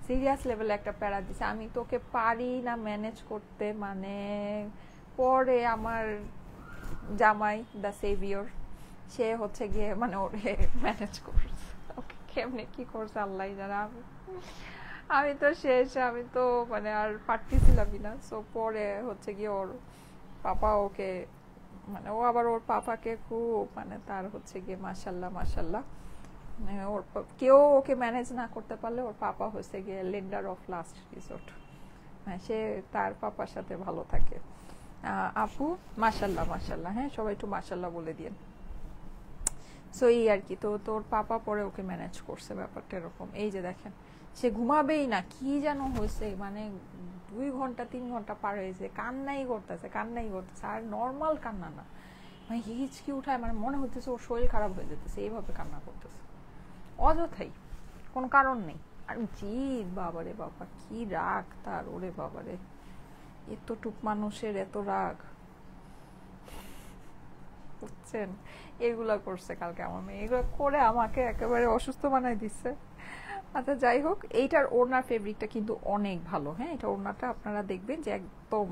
S1: সিরিয়াস লেভেলে একটা প্যারা দিছে। আমি তোকে পারি না ম্যানেজ করতে, মানে পরে আমার জামাই দ্য সেভিয়র, সে হচ্ছে গিয়ে মানে ওরে ম্যানেজ করছে, ওকে কেমনে কি করছে আল্লাহ জানা। আমি তো শেষ, আমি তো মানে আর পারতেছিলামই না। সো পরে হচ্ছে গিয়ে ওর পাপা ওকে, মানে ও আবার ওর পাপাকে খুব, মানে তার হচ্ছে গিয়ে মাশাল্লাহ মাশাল্লাহ, ওর কেউ ওকে ম্যানেজ না করতে পারলে ওর পাপা হচ্ছে গিয়ে লেন্ডার অফ লাস্ট রিসোর্ট, হ্যাঁ সে তার পাপার সাথে ভালো থাকে। আপু মাশাল্লাহ মাশাল্লাহ, হ্যাঁ সবাই একটু মাশাল্লাহ বলে দিন। সো এই আর কি, তো তোর পাপা পরে ওকে ম্যানেজ করছে, ব্যাপারটা এরকম। এই যে দেখেন, সে ঘুমাবেই না, কি যেন হয়েছে, মানে 2 ঘন্টা 3 ঘন্টা পার হয়েছে, কান্নাই করতেছে আর নর্মাল কান্না না, মানে হিচকি উঠায়, মানে মনে হতেছে ওর শরীর খারাপ হয়ে যেতেছে, এইভাবে কান্না করতেছে অযথাই, কোনো কারণ নেই। আর জিদ, বাবারে বাবা কি রাগ তার, ওরে বাবারে এতটুক মানুষের এত রাগ, বুঝছেন। এগুলা করছে কালকে আমার মেয়ে, এগুলো করে আমাকে একেবারে অসুস্থ বানাই দিচ্ছে। আচ্ছা যাই হোক, এইটার ওড়নার ফেব্রিকটা কিন্তু অনেক ভালো। হ্যাঁ, এটা ওড়নাটা আপনারা দেখবেন যে একদম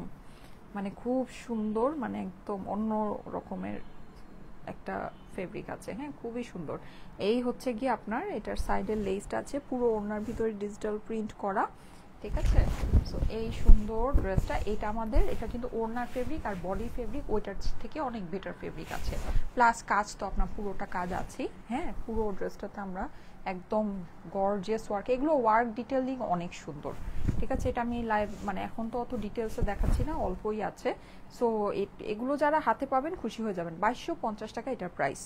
S1: মানে খুব সুন্দর, মানে একদম অন্য রকমের একটা ফেব্রিক আছে। হ্যাঁ, খুবই সুন্দর। এই হচ্ছে গিয়ে আপনার এটার সাইডের লেসটা আছে, পুরো ওড়নার ভিতরে ডিজিটাল প্রিন্ট করা, ঠিক আছে। সো এই সুন্দর ড্রেসটা, এটা আমাদের, এটা কিন্তু ওড়নার ফেব্রিক আর বডি ফেব্রিক ওইটার থেকে অনেক বেটার ফেব্রিক আছে, প্লাস কাজ তো আপনার পুরোটা কাজ আছে। হ্যাঁ, পুরো ড্রেসটাতে আমরা একদম গর্জিয়াস ওয়ার্ক, এগুলো ওয়ার্ক ডিটেইলিং অনেক সুন্দর, ঠিক আছে। এটা আমি লাইভ মানে এখন তো অত ডিটেলসে দেখাচ্ছি না, অল্পই আছে। সো এগুলো যারা হাতে পাবেন খুশি হয়ে যাবেন। 2250 টাকা এটার প্রাইস,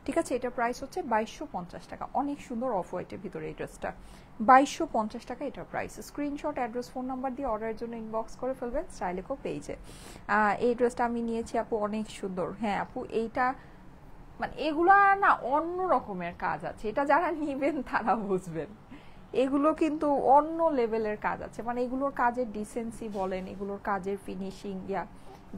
S1: ঠিক আছে। এটার প্রাইস হচ্ছে 2250 টাকা, অনেক সুন্দর অফ হোয়াইটের ভিতরে এই ড্রেসটা, 2250 টাকা এটার price. Screenshot, address, phone number দিয়ে অর্ডারের জন্য ইনবক্স করে ফেলবেন স্টাইলেকো পেজে। এই ড্রেসটা আমি নিয়েছি আপু, অনেক সুন্দর। হ্যাঁ আপু, এইটা মানে এগুলো না অন্য রকমের কাজ আছে, এটা যারা নিবেন তারা বুঝবেন, এগুলো কিন্তু অন্য লেভেলের কাজ আছে, মানে এগুলোর কাজের ডিসেন্সি বলেন, এগুলোর কাজের ফিনিশিং,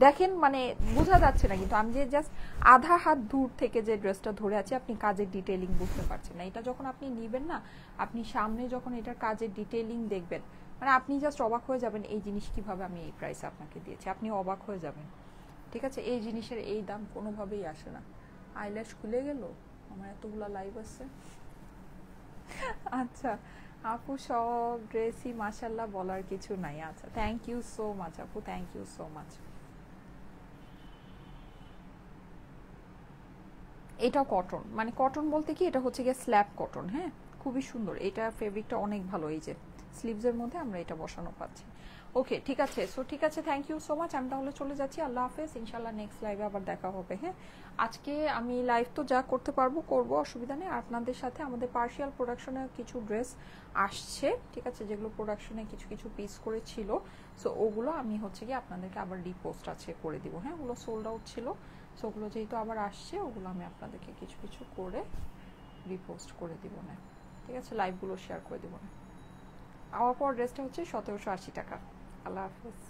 S1: দেখেন মানে বোঝা যাচ্ছে না, কিন্তু আমি যে জাস্ট আধা হাত দূর থেকে যে ড্রেসটা ধরে আছি আপনি কাজের ডিটেইলিং বুঝতে পারছেন না। এটা যখন আপনি নিবেন না, আপনি সামনে যখন এটার কাজের ডিটেইলিং দেখবেন, মানে আপনি জাস্ট অবাক হয়ে যাবেন এই জিনিস কিভাবে আমি এই প্রাইসে আপনাকে দিয়েছি, আপনি অবাক হয়ে যাবেন। ঠিক আছে, এই জিনিসের এই দাম কোনোভাবেই আসে না। আইল্যাশ খুলে গেল, আমার এতগুলা লাইভ আছে। আচ্ছা আপু, সব ড্রেসই মাশাল্লাহ, বলার কিছু নাই। আচ্ছা থ্যাংক ইউ সো মাচ আপু, থ্যাংক ইউ সো মাচ। এটা কটন, মানে কটন বলতে কি, এটা হচ্ছে গিয়ে স্ল্যাব কটন। হ্যাঁ, খুবই সুন্দর, এটা ফেব্রিকটা অনেক ভালো। এই যে স্লিভসের মধ্যে আমরা এটা বসানো পাচ্ছি। ওকে ঠিক আছে, সো ঠিক আছে, থ্যাংক ইউ সো মাচ। আমি তাহলে চলে যাচ্ছি, আল্লাহ হাফেজ, ইনশাল্লাহ নেক্সট লাইভে আবার দেখা হবে। হ্যাঁ, আজকে আমি লাইভ তো যা করতে পারবো করবো, অসুবিধা নেই। আপনাদের সাথে আমাদের পার্শিয়াল প্রোডাকশনের কিছু ড্রেস আসছে, ঠিক আছে, যেগুলো প্রোডাকশনে কিছু কিছু পিস করেছিল, সো ওগুলো আমি হচ্ছে কি আপনাদেরকে আবার রিপোস্ট আছে করে দিব। হ্যাঁ, ওগুলো সোল্ড আউট ছিল, সো ওগুলো যেহেতু আবার আসছে, ওগুলো আমি আপনাদেরকে কিছু কিছু করে রিপোস্ট করে দিব না, ঠিক আছে, লাইভগুলো শেয়ার করে দিব না। আমার পর ড্রেসটা হচ্ছে 1780 টাকা। আল্লাহ হাফেজ।